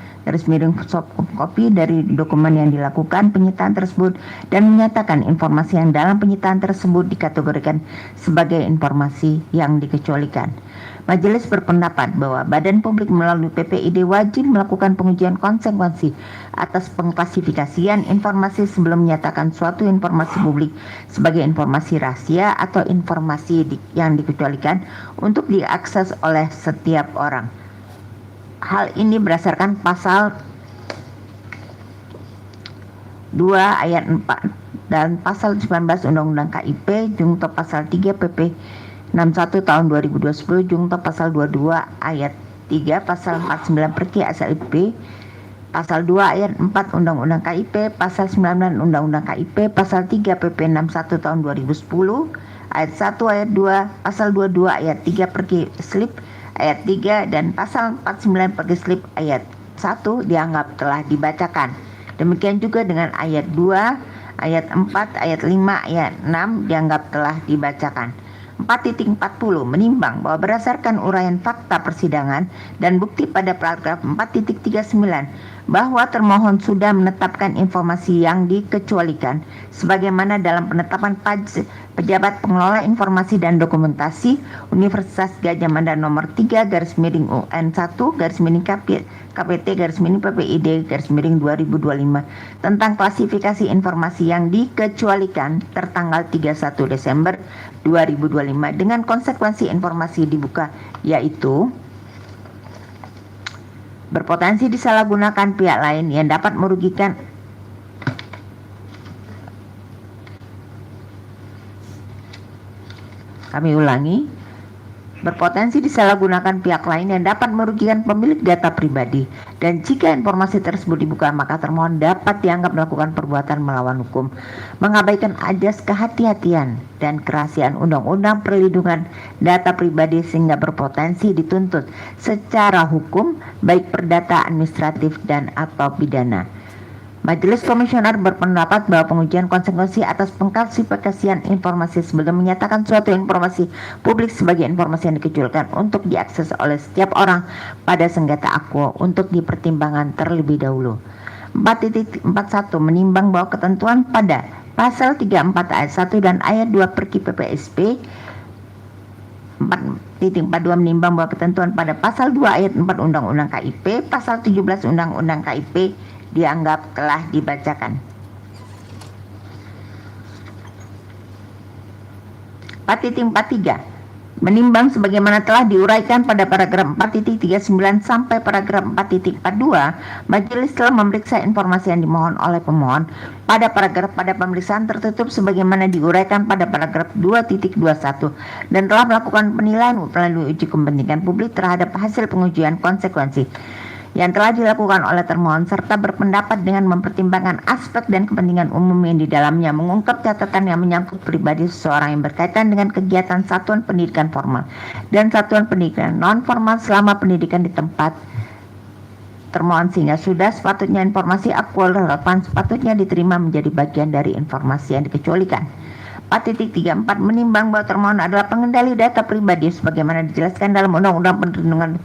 soft copy dari dokumen yang dilakukan penyitaan tersebut dan menyatakan informasi yang dalam penyitaan tersebut dikategorikan sebagai informasi yang dikecualikan. Majelis berpendapat bahwa Badan Publik melalui PPID wajib melakukan pengujian konsekuensi atas pengklasifikasian informasi sebelum menyatakan suatu informasi publik sebagai informasi rahasia atau informasi yang dikecualikan untuk diakses oleh setiap orang. Hal ini berdasarkan pasal 2 ayat 4 dan pasal 19 Undang-Undang KIP junto pasal 3 PP 61 tahun 2020 junto pasal 22 ayat 3 pasal 49 Perki SLP pasal 2 ayat 4 Undang-Undang KIP pasal 19 Undang-Undang KIP pasal 3 PP 61 tahun 2010 ayat 1 ayat 2 pasal 22 ayat 3 Perki Slip ayat 3 dan pasal 49 Perki Slip ayat 1 dianggap telah dibacakan. Demikian juga dengan ayat 2, ayat 4, ayat 5, ayat 6 dianggap telah dibacakan. 4.40 menimbang bahwa berdasarkan uraian fakta persidangan dan bukti pada paragraf 4.39 bahwa termohon sudah menetapkan informasi yang dikecualikan sebagaimana dalam penetapan pejabat pengelola informasi dan dokumentasi Universitas Gadjah Mada nomor 3/UN1/KPT/PPID/2025 tentang klasifikasi informasi yang dikecualikan tertanggal 31 Desember 2025 dengan konsekuensi informasi dibuka yaitu berpotensi disalahgunakan pihak lain yang dapat merugikan berpotensi disalahgunakan pihak lain yang dapat merugikan pemilik data pribadi dan jika informasi tersebut dibuka maka termohon dapat dianggap melakukan perbuatan melawan hukum, mengabaikan azas kehati-hatian dan kerahasiaan Undang-Undang Perlindungan Data Pribadi sehingga berpotensi dituntut secara hukum baik perdata, administratif dan atau pidana. Majelis Komisioner berpendapat bahwa pengujian konsekuensi atas pengklasifikasian informasi sebelum menyatakan suatu informasi publik sebagai informasi yang dikecualikan untuk diakses oleh setiap orang pada sengketa akuo untuk dipertimbangkan terlebih dahulu. 4.41 menimbang bahwa ketentuan pada pasal 34 ayat 1 dan ayat 2 Perki PPSP 4.42 menimbang bahwa ketentuan pada pasal 2 ayat 4 Undang-Undang KIP, pasal 17 Undang-Undang KIP dianggap telah dibacakan. 4.43 menimbang sebagaimana telah diuraikan pada paragraf 4.39 sampai paragraf 4.42, majelis telah memeriksa informasi yang dimohon oleh pemohon pada pemeriksaan tertutup sebagaimana diuraikan pada paragraf 2.21 dan telah melakukan penilaian melalui uji kepentingan publik terhadap hasil pengujian konsekuensi yang telah dilakukan oleh termohon serta berpendapat dengan mempertimbangkan aspek dan kepentingan umum yang di dalamnya, mengungkap catatan yang menyangkut pribadi seseorang yang berkaitan dengan kegiatan satuan pendidikan formal dan satuan pendidikan non formal selama pendidikan di tempat termohon, sehingga sudah sepatutnya informasi aktual relevan sepatutnya diterima menjadi bagian dari informasi yang dikecualikan. 4.34 menimbang bahwa termohon adalah pengendali data pribadi sebagaimana dijelaskan dalam Undang-Undang Perlindungan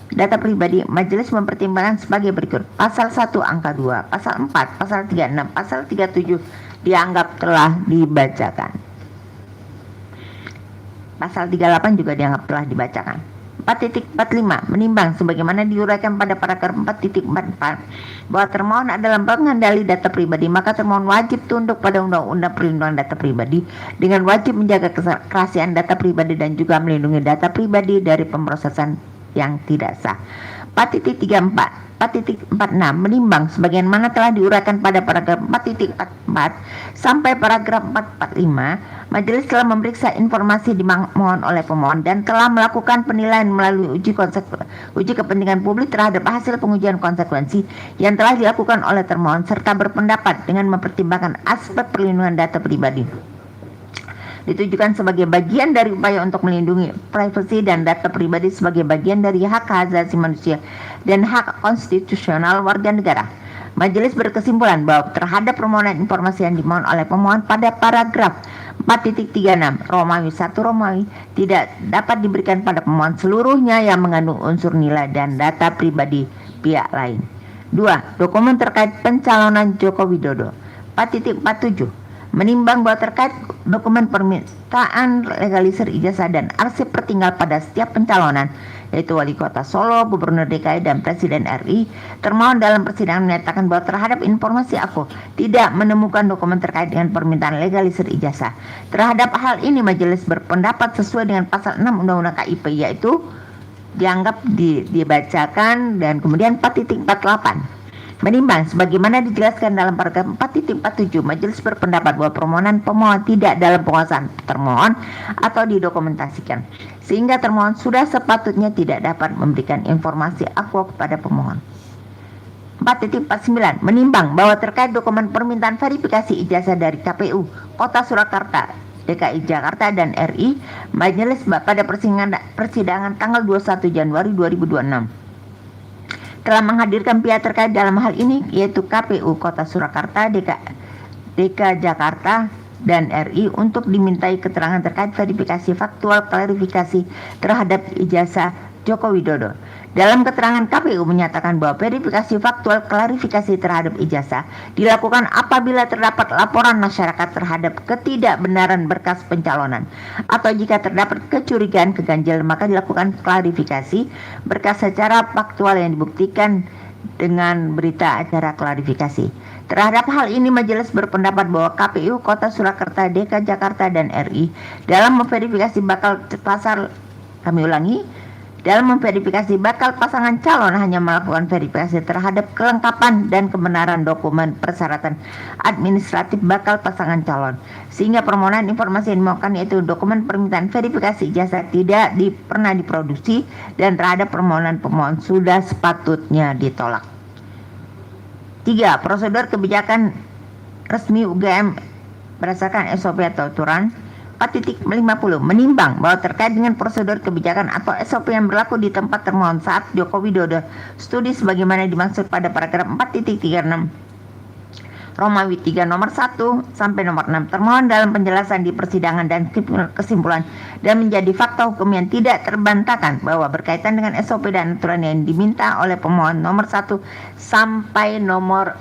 Data Pribadi. Majelis mempertimbangkan sebagai berikut: pasal 1 angka 2, pasal 4, pasal 36, pasal 37 dianggap telah dibacakan. Pasal 38 juga dianggap telah dibacakan. 4.45 menimbang sebagaimana diuraikan pada paragraf 4.44 bahwa termohon adalah pengendali data pribadi, maka termohon wajib tunduk pada Undang-Undang Perlindungan Data Pribadi dengan wajib menjaga kerahasiaan data pribadi dan juga melindungi data pribadi dari pemrosesan yang tidak sah. 4.46 menimbang sebagaimana telah diuraikan pada paragraf 4.44 sampai paragraf 445, majelis telah memeriksa informasi dimohon oleh pemohon dan telah melakukan penilaian melalui uji kepentingan publik terhadap hasil pengujian konsekuensi yang telah dilakukan oleh termohon serta berpendapat dengan mempertimbangkan aspek perlindungan data pribadi ditujukan sebagai bagian dari upaya untuk melindungi privasi dan data pribadi sebagai bagian dari hak asasi manusia dan hak konstitusional warga negara. Majelis berkesimpulan bahwa terhadap permohonan informasi yang dimohon oleh pemohon pada paragraf 4.36 Romawi 1 Romawi tidak dapat diberikan pada pemohon seluruhnya yang mengandung unsur nilai dan data pribadi pihak lain. 2. Dokumen terkait pencalonan Joko Widodo. 4.47 menimbang bahwa terkait dokumen permintaan legalisir ijazah dan arsip tertinggal pada setiap pencalonan, yaitu Wali Kota Solo, Gubernur DKI, dan Presiden RI, termohon dalam persidangan menyatakan bahwa terhadap informasi aku tidak menemukan dokumen terkait dengan permintaan legalisir ijazah. Terhadap hal ini majelis berpendapat sesuai dengan pasal 6 Undang-Undang KIP, yaitu dianggap dibacakan. Dan kemudian 4.48 menimbang sebagaimana dijelaskan dalam paragraf 4.47, majelis berpendapat bahwa permohonan pemohon tidak dalam penguasaan termohon atau didokumentasikan, sehingga termohon sudah sepatutnya tidak dapat memberikan informasi akuo kepada pemohon. 4.49 menimbang bahwa terkait dokumen permintaan verifikasi ijazah dari KPU Kota Surakarta, DKI Jakarta, dan RI, majelis pada persidangan tanggal 21 Januari 2026 telah menghadirkan pihak terkait dalam hal ini, yaitu KPU Kota Surakarta, DK Jakarta, dan RI untuk dimintai keterangan terkait verifikasi faktual klarifikasi terhadap ijazah Joko Widodo. Dalam keterangan KPU menyatakan bahwa verifikasi faktual klarifikasi terhadap ijazah dilakukan apabila terdapat laporan masyarakat terhadap ketidakbenaran berkas pencalonan atau jika terdapat kecurigaan keganjilan, maka dilakukan klarifikasi berkas secara faktual yang dibuktikan dengan berita acara klarifikasi. Terhadap hal ini majelis berpendapat bahwa KPU Kota Surakarta, DK Jakarta, dan RI dalam memverifikasi bakal pasangan calon hanya melakukan verifikasi terhadap kelengkapan dan kebenaran dokumen persyaratan administratif bakal pasangan calon, sehingga permohonan informasi yang dimohonkan, yaitu dokumen permintaan verifikasi ijazah, tidak pernah diproduksi dan terhadap permohonan pemohon sudah sepatutnya ditolak. 3. Prosedur kebijakan resmi UGM berdasarkan SOP atau aturan. 4.50 menimbang bahwa terkait dengan prosedur kebijakan atau SOP yang berlaku di tempat termohon saat Joko Widodo studi sebagaimana dimaksud pada paragraf 4.36 Romawi 3 nomor 1 sampai nomor 6 termohon dalam penjelasan di persidangan dan kesimpulan dan menjadi fakta hukum yang tidak terbantahkan bahwa berkaitan dengan SOP dan aturan yang diminta oleh pemohon nomor 1 sampai nomor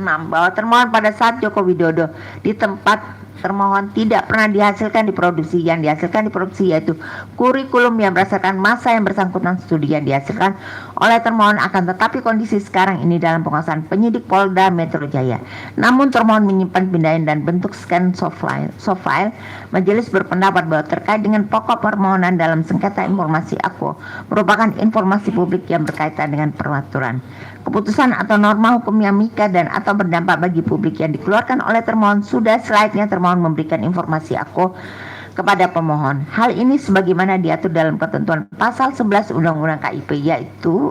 6. Bahwa termohon pada saat Joko Widodo di tempat termohon tidak pernah dihasilkan diproduksi. Yang dihasilkan diproduksi yaitu kurikulum yang berdasarkan masa yang bersangkutan studi yang dihasilkan oleh termohon, akan tetapi kondisi sekarang ini dalam penguasaan penyidik Polda Metro Jaya. Namun termohon menyimpan pindahan dan bentuk scan soft file. Majelis berpendapat bahwa terkait dengan pokok permohonan dalam sengketa informasi Aquo merupakan informasi publik yang berkaitan dengan peraturan, keputusan atau norma hukum yang mengikat dan atau berdampak bagi publik yang dikeluarkan oleh termohon. Sudah selayaknya termohon memberikan informasi Aquo kepada pemohon. Hal ini sebagaimana diatur dalam ketentuan pasal 11 Undang-Undang KIP, yaitu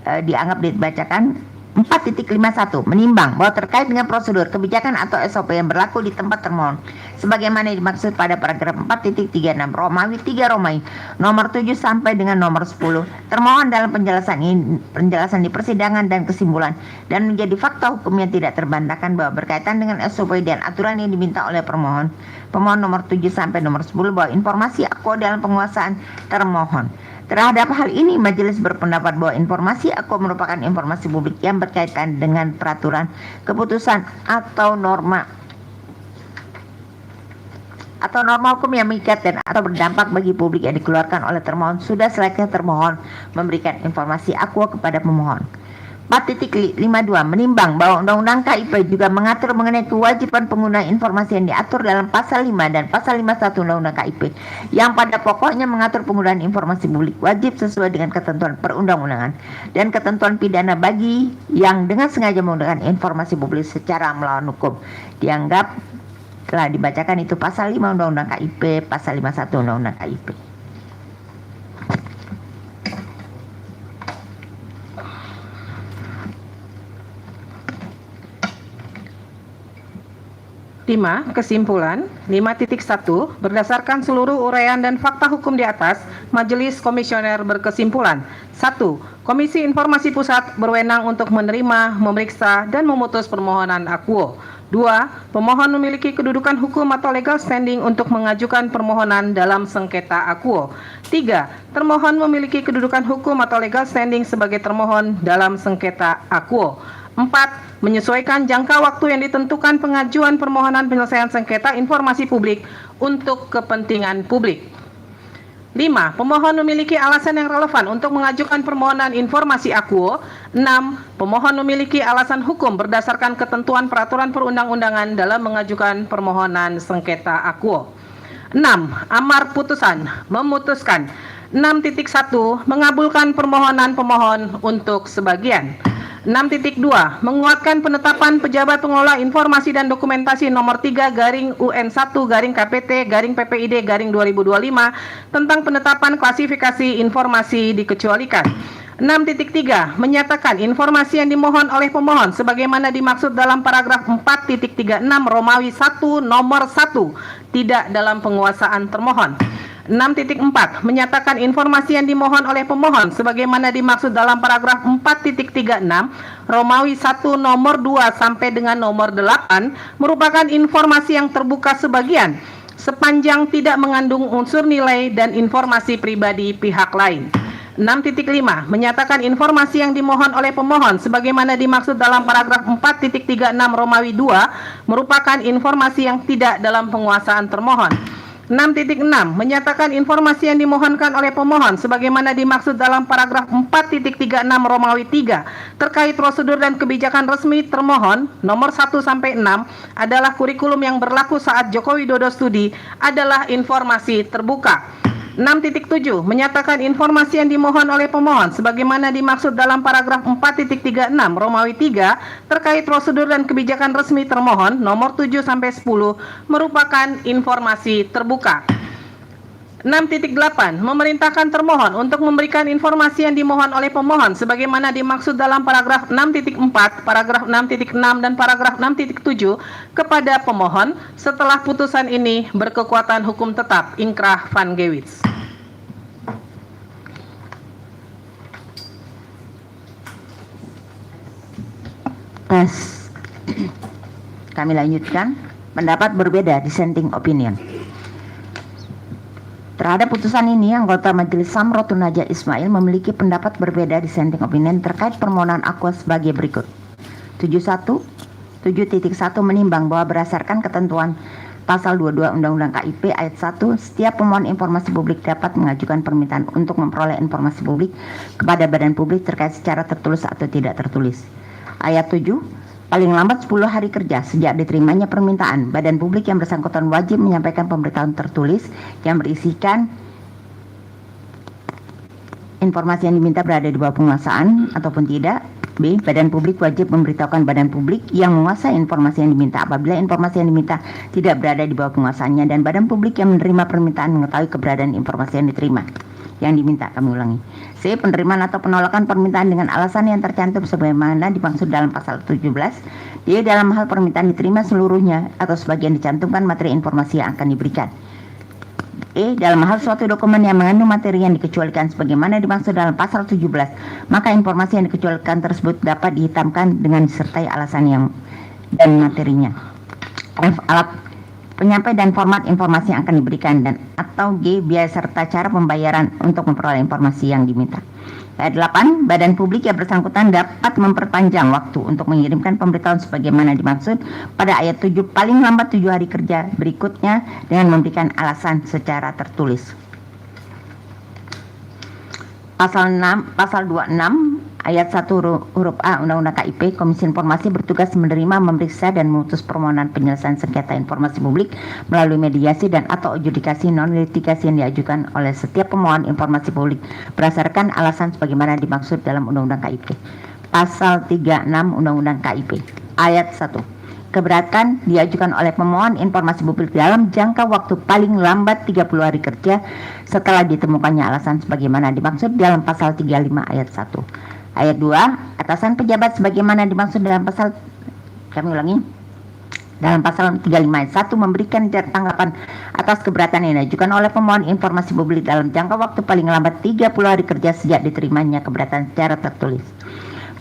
dianggap dibacakan 4.51, menimbang bahwa terkait dengan prosedur, kebijakan atau SOP yang berlaku di tempat termohon sebagaimana dimaksud pada paragraf 4.36 Romawi 3 Romawi nomor 7 sampai dengan nomor 10, termohon dalam penjelasan di persidangan dan kesimpulan dan menjadi fakta hukum yang tidak terbantahkan bahwa berkaitan dengan SOP dan aturan yang diminta oleh pemohon nomor 7 sampai nomor 10 bahwa informasi Aquo dalam penguasaan termohon. Terhadap hal ini, majelis berpendapat bahwa informasi Aquo merupakan informasi publik yang berkaitan dengan peraturan, keputusan atau norma hukum yang mengikat dan atau berdampak bagi publik yang dikeluarkan oleh termohon. Sudah selayaknya termohon memberikan informasi Aquo kepada pemohon. 4.52 menimbang bahwa Undang-Undang KIP juga mengatur mengenai kewajiban pengguna informasi yang diatur dalam pasal 5 dan pasal 51 Undang-Undang KIP yang pada pokoknya mengatur penggunaan informasi publik wajib sesuai dengan ketentuan perundang-undangan dan ketentuan pidana bagi yang dengan sengaja menggunakan informasi publik secara melawan hukum. Dianggap telah dibacakan itu pasal 5 Undang-Undang KIP, pasal 51 Undang-Undang KIP. Kesimpulan 5.1 berdasarkan seluruh uraian dan fakta hukum di atas, Majelis Komisioner berkesimpulan 1. Komisi Informasi Pusat berwenang untuk menerima, memeriksa, dan memutus permohonan Aquo. 2. Pemohon memiliki kedudukan hukum atau legal standing untuk mengajukan permohonan dalam sengketa Aquo. 3. Termohon memiliki kedudukan hukum atau legal standing sebagai termohon dalam sengketa Aquo. 4. Menyesuaikan jangka waktu yang ditentukan pengajuan permohonan penyelesaian sengketa informasi publik untuk kepentingan publik. 5. Pemohon memiliki alasan yang relevan untuk mengajukan permohonan informasi Aquo. 6. Pemohon memiliki alasan hukum berdasarkan ketentuan peraturan perundang-undangan dalam mengajukan permohonan sengketa Aquo. 6. Amar putusan memutuskan 6.1 mengabulkan permohonan pemohon untuk sebagian. 6.2 menguatkan penetapan pejabat pengelola informasi dan dokumentasi nomor 3/UN1/KPT/PPID/2025 tentang penetapan klasifikasi informasi dikecualikan. 6.3 menyatakan informasi yang dimohon oleh pemohon sebagaimana dimaksud dalam paragraf 4.36 Romawi 1 nomor 1 tidak dalam penguasaan termohon. 6.4 menyatakan informasi yang dimohon oleh pemohon sebagaimana dimaksud dalam paragraf 4.36 Romawi 1 nomor 2 sampai dengan nomor 8 merupakan informasi yang terbuka sebagian sepanjang tidak mengandung unsur nilai dan informasi pribadi pihak lain. 6.5 menyatakan informasi yang dimohon oleh pemohon sebagaimana dimaksud dalam paragraf 4.36 Romawi 2 merupakan informasi yang tidak dalam penguasaan termohon. 6.6 menyatakan informasi yang dimohonkan oleh pemohon sebagaimana dimaksud dalam paragraf 4.36 Romawi 3 terkait prosedur dan kebijakan resmi termohon nomor 1 sampai 6 adalah kurikulum yang berlaku saat Joko Widodo studi adalah informasi terbuka. 6.7 menyatakan informasi yang dimohon oleh pemohon sebagaimana dimaksud dalam paragraf 4.36 Romawi 3 terkait prosedur dan kebijakan resmi termohon nomor 7 sampai 10 merupakan informasi terbuka. 6.8 memerintahkan termohon untuk memberikan informasi yang dimohon oleh pemohon sebagaimana dimaksud dalam paragraf 6.4, paragraf 6.6 dan paragraf 6.7 kepada pemohon setelah putusan ini berkekuatan hukum tetap inkrah van Gewitz. Tes. Kami lanjutkan. Pendapat berbeda, dissenting opinion. Terhadap putusan ini, anggota Majelis Samrotun Naja Ismail memiliki pendapat berbeda, dissenting opinion terkait permohonan Aquo sebagai berikut. 7.1 menimbang bahwa berdasarkan ketentuan Pasal 22 Undang-Undang KIP ayat 1, setiap pemohon informasi publik dapat mengajukan permintaan untuk memperoleh informasi publik kepada badan publik terkait secara tertulis atau tidak tertulis. Ayat 7, paling lambat 10 hari kerja sejak diterimanya permintaan, badan publik yang bersangkutan wajib menyampaikan pemberitahuan tertulis yang berisikan informasi yang diminta berada di bawah penguasaan ataupun tidak. B. Badan publik wajib memberitahukan badan publik yang menguasai informasi yang diminta apabila informasi yang diminta tidak berada di bawah penguasaannya, dan badan publik yang menerima permintaan mengetahui keberadaan informasi yang diterima yang diminta. Kami ulangi. C. Penerimaan atau penolakan permintaan dengan alasan yang tercantum sebagaimana dimaksud dalam pasal 17. D. Dalam hal permintaan diterima seluruhnya atau sebagian dicantumkan materi informasi yang akan diberikan. E. Dalam hal suatu dokumen yang mengandung materi yang dikecualikan sebagaimana dimaksud dalam pasal 17, maka informasi yang dikecualikan tersebut dapat dihitamkan dengan disertai alasan yang dan materinya. F. Alat penyampai dan format informasi yang akan diberikan, dan atau G. Biaya serta cara pembayaran untuk memperoleh informasi yang diminta. Ayat 8, badan publik yang bersangkutan dapat memperpanjang waktu untuk mengirimkan pemberitahuan sebagaimana dimaksud pada ayat 7 paling lambat 7 hari kerja berikutnya dengan memberikan alasan secara tertulis. Pasal 26 ayat 1 huruf A Undang-Undang KIP, Komisi Informasi bertugas menerima, memeriksa, dan memutus permohonan penyelesaian sengketa informasi publik melalui mediasi dan atau adjudikasi non-litigasi yang diajukan oleh setiap pemohon informasi publik berdasarkan alasan sebagaimana dimaksud dalam Undang-Undang KIP. Pasal 36 Undang-Undang KIP ayat 1. Keberatan diajukan oleh pemohon informasi publik dalam jangka waktu paling lambat 30 hari kerja setelah ditemukannya alasan sebagaimana dimaksud dalam pasal 35 ayat 1. Ayat 2, atasan pejabat sebagaimana dimaksud dalam pasal dalam pasal 35 ayat 1 memberikan tanggapan atas keberatan yang diajukan oleh pemohon informasi publik dalam jangka waktu paling lambat 30 hari kerja sejak diterimanya keberatan secara tertulis.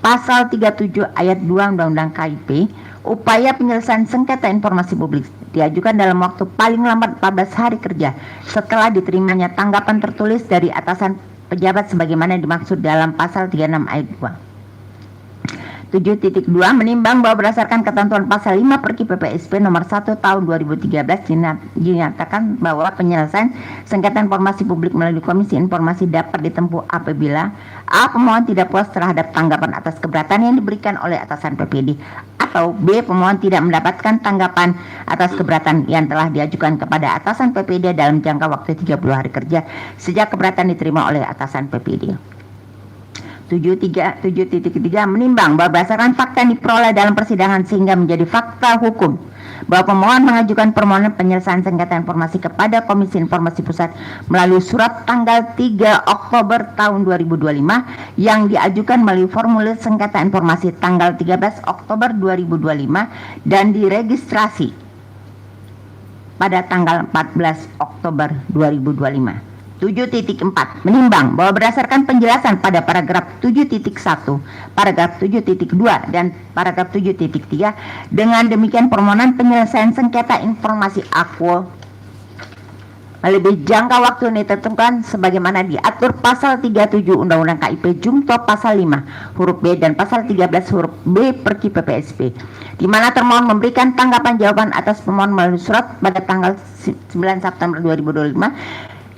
Pasal 37 ayat 2 Undang-Undang KIP, upaya penyelesaian sengketa informasi publik diajukan dalam waktu paling lambat 14 hari kerja setelah diterimanya tanggapan tertulis dari atasan pejabat sebagaimana dimaksud dalam pasal 36 ayat 2. 7.2 menimbang bahwa berdasarkan ketentuan pasal 5 Perki PPSP nomor 1 tahun 2013 dinyatakan bahwa penyelesaian sengketa informasi publik melalui Komisi Informasi dapat ditempuh apabila A. Pemohon tidak puas terhadap tanggapan atas keberatan yang diberikan oleh atasan PPD, atau B. Pemohon tidak mendapatkan tanggapan atas keberatan yang telah diajukan kepada atasan PPD dalam jangka waktu 30 hari kerja sejak keberatan diterima oleh atasan PPD. 7.3 menimbang bahwa berdasarkan fakta yang diperoleh dalam persidangan sehingga menjadi fakta hukum bahwa pemohon mengajukan permohonan penyelesaian sengketa informasi kepada Komisi Informasi Pusat melalui surat tanggal 3 Oktober tahun 2025 yang diajukan melalui formulir sengketa informasi tanggal 13 Oktober 2025 dan diregistrasi pada tanggal 14 Oktober 2025. 7.4 menimbang bahwa berdasarkan penjelasan pada paragraf 7.1, paragraf 7.2 dan paragraf 7.3, dengan demikian permohonan penyelesaian sengketa informasi Aquo melebihi jangka waktu yang ditentukan sebagaimana diatur pasal 37 Undang-Undang KIP Jungto pasal 5 huruf B dan pasal 13 huruf B Perki PPSP, di mana termohon memberikan tanggapan jawaban atas pemohon melalui surat pada tanggal 9 September 2025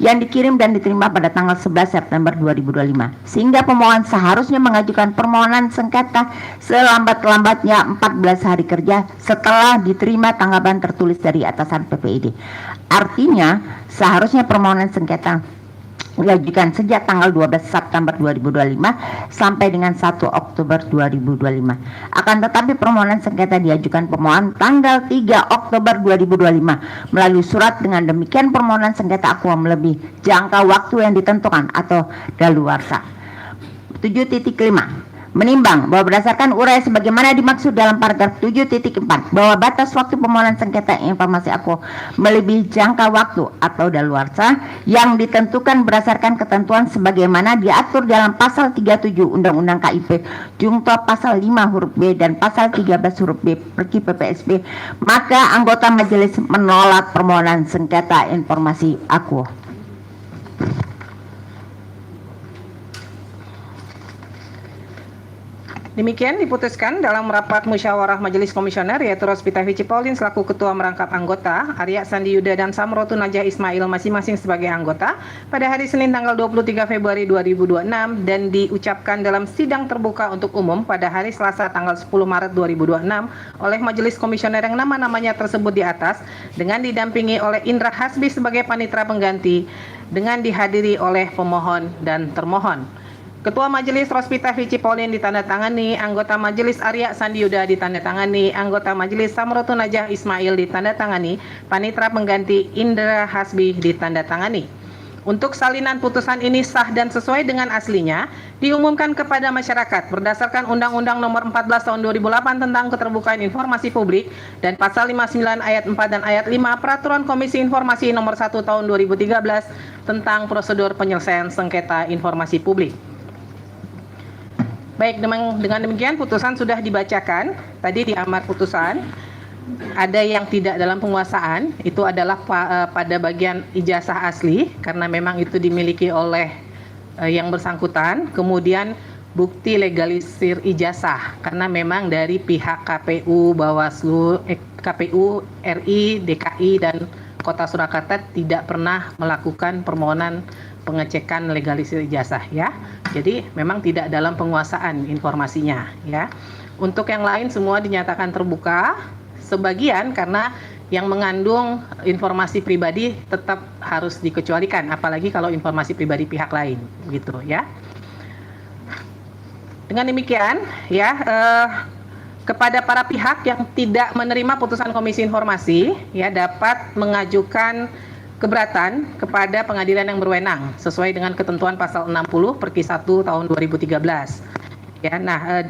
yang dikirim dan diterima pada tanggal 11 September 2025, sehingga pemohon seharusnya mengajukan permohonan sengketa selambat-lambatnya 14 hari kerja setelah diterima tanggapan tertulis dari atasan PPID. Artinya seharusnya permohonan sengketa diajukan sejak tanggal 12 September 2025 sampai dengan 1 Oktober 2025. Akan tetapi permohonan sengketa diajukan pemohon tanggal 3 Oktober 2025 melalui surat, dengan demikian permohonan sengketa Aquo melebihi jangka waktu yang ditentukan atau daluarsa. 7.5 menimbang bahwa berdasarkan uraian sebagaimana dimaksud dalam paragraf 7.4 bahwa batas waktu permohonan sengketa informasi Aquo melebihi jangka waktu atau daluarsa yang ditentukan berdasarkan ketentuan sebagaimana diatur dalam pasal 37 Undang-Undang KIP Jungto pasal 5 huruf B dan pasal 13 huruf B Perki PPSP, maka anggota majelis menolak permohonan sengketa informasi Aquo. Demikian diputuskan dalam rapat musyawarah Majelis Komisioner yaitu Rospita Vici Pauline selaku Ketua Merangkap Anggota, Arya Sandi Yuda dan Samrotu Najah Ismail masing-masing sebagai anggota pada hari Senin tanggal 23 Februari 2026 dan diucapkan dalam sidang terbuka untuk umum pada hari Selasa tanggal 10 Maret 2026 oleh Majelis Komisioner yang nama-namanya tersebut di atas dengan didampingi oleh Indra Hasbi sebagai panitera pengganti dengan dihadiri oleh pemohon dan termohon. Ketua Majelis Rospita Vici Pauline ditandatangani, anggota Majelis Arya Sandi Yuda ditandatangani, anggota Majelis Samrotu Najah Ismail ditandatangani, panitera pengganti Indra Hasbi ditandatangani. Untuk salinan putusan ini sah dan sesuai dengan aslinya, diumumkan kepada masyarakat berdasarkan Undang-Undang Nomor 14 Tahun 2008 tentang Keterbukaan Informasi Publik dan Pasal 59 Ayat 4 dan Ayat 5 Peraturan Komisi Informasi Nomor 1 Tahun 2013 tentang Prosedur Penyelesaian Sengketa Informasi Publik. Baik, dengan demikian putusan sudah dibacakan. Tadi di amar putusan ada yang tidak dalam penguasaan, itu adalah pada bagian ijazah asli karena memang itu dimiliki oleh yang bersangkutan. Kemudian bukti legalisir ijazah karena memang dari pihak KPU, Bawaslu, KPU RI, DKI dan Kota Surakarta tidak pernah melakukan permohonan pengecekan legalisir ijazah ya. Jadi memang tidak dalam penguasaan informasinya ya. Untuk yang lain semua dinyatakan terbuka. Sebagian karena yang mengandung informasi pribadi tetap harus dikecualikan, apalagi kalau informasi pribadi pihak lain gitu ya. Dengan demikian ya kepada para pihak yang tidak menerima putusan Komisi Informasi ya dapat mengajukan keberatan kepada pengadilan yang berwenang sesuai dengan ketentuan pasal 60 Perki 1 tahun 2013. Ya, nah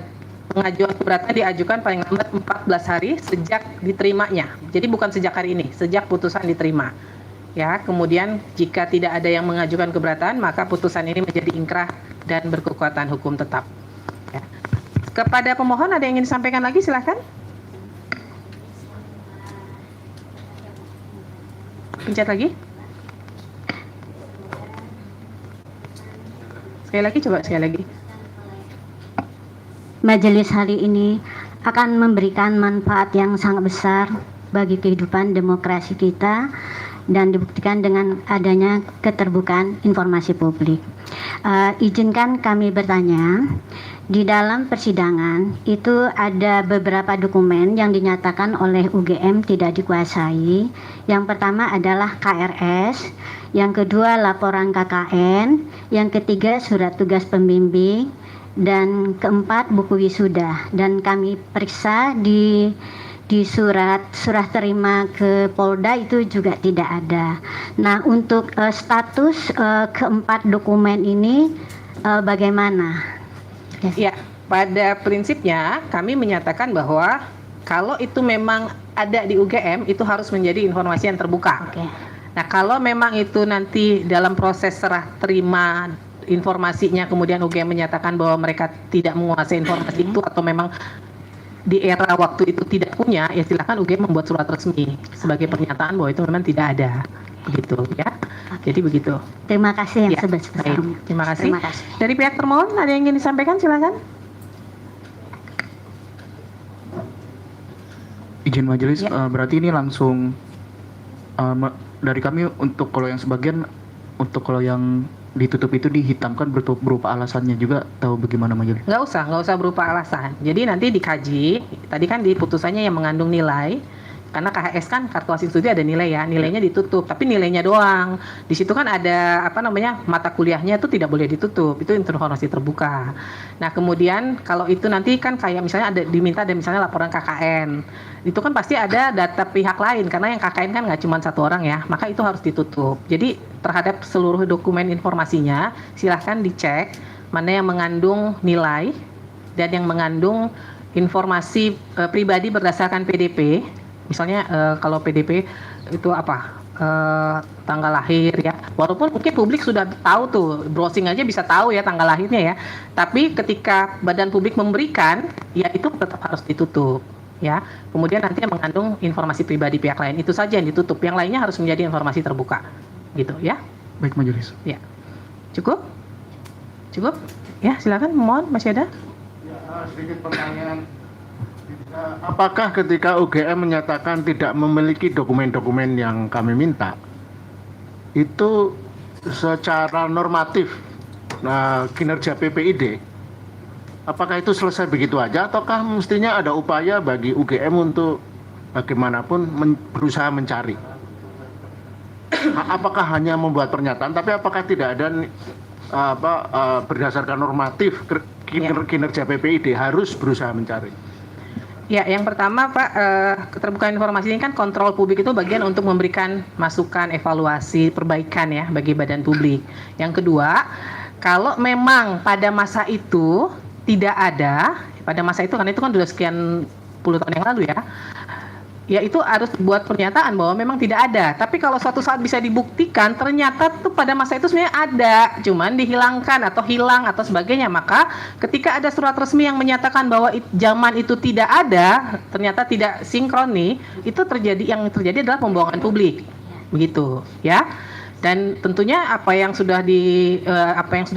pengajuan keberatan diajukan paling lambat 14 hari sejak diterimanya. Jadi bukan sejak hari ini, sejak putusan diterima. Ya, kemudian jika tidak ada yang mengajukan keberatan, maka putusan ini menjadi ingkrah dan berkekuatan hukum tetap. Ya. Kepada pemohon ada yang ingin disampaikan lagi, silakan. Pencet lagi. Sekali lagi. Majelis hari ini akan memberikan manfaat yang sangat besar bagi kehidupan demokrasi kita dan dibuktikan dengan adanya keterbukaan informasi publik. Izinkan kami bertanya, di dalam persidangan itu ada beberapa dokumen yang dinyatakan oleh UGM tidak dikuasai. Yang pertama adalah KRS, yang kedua laporan KKN, yang ketiga surat tugas pembimbing, dan keempat buku wisuda. Dan kami periksa di surat terima ke Polda itu juga tidak ada. Nah, untuk status keempat dokumen ini bagaimana? Ya, pada prinsipnya kami menyatakan bahwa kalau itu memang ada di UGM itu harus menjadi informasi yang terbuka. Oke. Nah, kalau memang itu nanti dalam proses serah terima informasinya kemudian UGM menyatakan bahwa mereka tidak menguasai informasi itu atau memang di era waktu itu tidak punya, ya silakan UGM membuat surat resmi sebagai pernyataan bahwa itu memang tidak ada, begitu ya. Jadi begitu. Terima kasih yang Ya, sebesar-besarnya. baik. Terima kasih. Terima kasih. Dari pihak termohon ada yang ingin disampaikan, silakan. Izin majelis, Ya. berarti ini langsung dari kami untuk kalau yang sebagian, untuk kalau yang ditutup itu dihitamkan berupa alasannya juga, tahu bagaimana majelis? Nggak usah berupa alasan. Jadi nanti dikaji, tadi kan di putusannya yang mengandung nilai, karena KHS kan kartu hasil studi ada nilai ya, nilainya ditutup, tapi nilainya doang. Di situ kan ada mata kuliahnya itu tidak boleh ditutup, itu informasi terbuka. Nah kemudian kalau itu nanti kan kayak misalnya diminta misalnya laporan KKN, itu kan pasti ada data pihak lain karena yang KKN kan nggak cuma satu orang ya, maka itu harus ditutup. Jadi terhadap seluruh dokumen informasinya silahkan dicek mana yang mengandung nilai dan yang mengandung informasi pribadi berdasarkan PDP. Misalnya kalau PDP itu tanggal lahir ya. Walaupun mungkin publik sudah tahu tuh, browsing aja bisa tahu ya tanggal lahirnya ya. Tapi ketika badan publik memberikan, ya itu tetap harus ditutup ya. Kemudian nanti yang mengandung informasi pribadi pihak lain itu saja yang ditutup. Yang lainnya harus menjadi informasi terbuka. Gitu ya. Baik majelis. Ya. Cukup? Ya, silakan mohon masih ada? Sedikit pertanyaan. Apakah ketika UGM menyatakan tidak memiliki dokumen-dokumen yang kami minta, itu secara normatif kinerja PPID, apakah itu selesai begitu aja, ataukah mestinya ada upaya bagi UGM untuk bagaimanapun berusaha mencari? Apakah hanya membuat pernyataan, tapi apakah tidak ada berdasarkan normatif kinerja PPID harus berusaha mencari? Ya, yang pertama Pak, keterbukaan informasi ini kan kontrol publik itu bagian untuk memberikan masukan, evaluasi, perbaikan ya bagi badan publik. Yang kedua, kalau memang pada masa itu tidak ada, pada masa itu, karena itu kan sudah sekian puluh tahun yang lalu ya itu harus buat pernyataan bahwa memang tidak ada. Tapi kalau suatu saat bisa dibuktikan ternyata tuh pada masa itu sebenarnya ada, cuman dihilangkan atau hilang atau sebagainya, maka ketika ada surat resmi yang menyatakan bahwa zaman itu tidak ada, ternyata tidak sinkron nih, itu yang terjadi adalah pembohongan publik. Begitu, ya. Dan tentunya apa yang sudah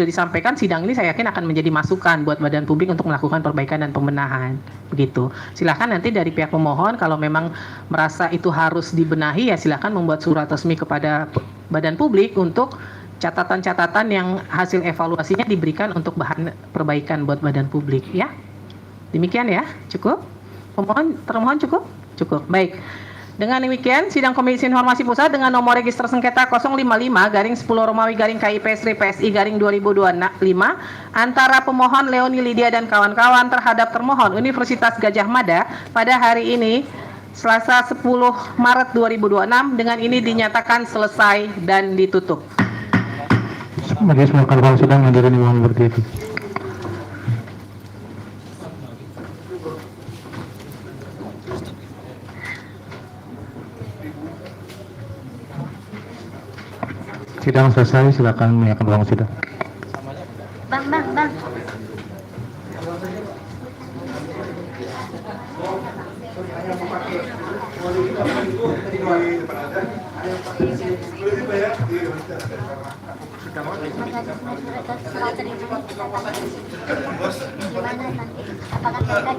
disampaikan sidang ini saya yakin akan menjadi masukan buat badan publik untuk melakukan perbaikan dan pembenahan. Begitu. Silakan nanti dari pihak pemohon kalau memang merasa itu harus dibenahi ya silakan membuat surat resmi kepada badan publik untuk catatan-catatan yang hasil evaluasinya diberikan untuk bahan perbaikan buat badan publik ya. Demikian ya. Cukup? Termohon cukup? Cukup. Baik. Dengan demikian, Sidang Komisi Informasi Pusat dengan nomor register sengketa 055-10-KIP-PSI-2025 antara pemohon Leoni Lydia dan kawan-kawan terhadap termohon Universitas Gadjah Mada pada hari ini, Selasa 10 Maret 2026, dengan ini dinyatakan selesai dan ditutup. Majelis melakukan sidang hadirin mohon berdiri. Sidang selesai, silakan menyiapkan ruang sidang. Bang. Gimana nanti? Apakah mereka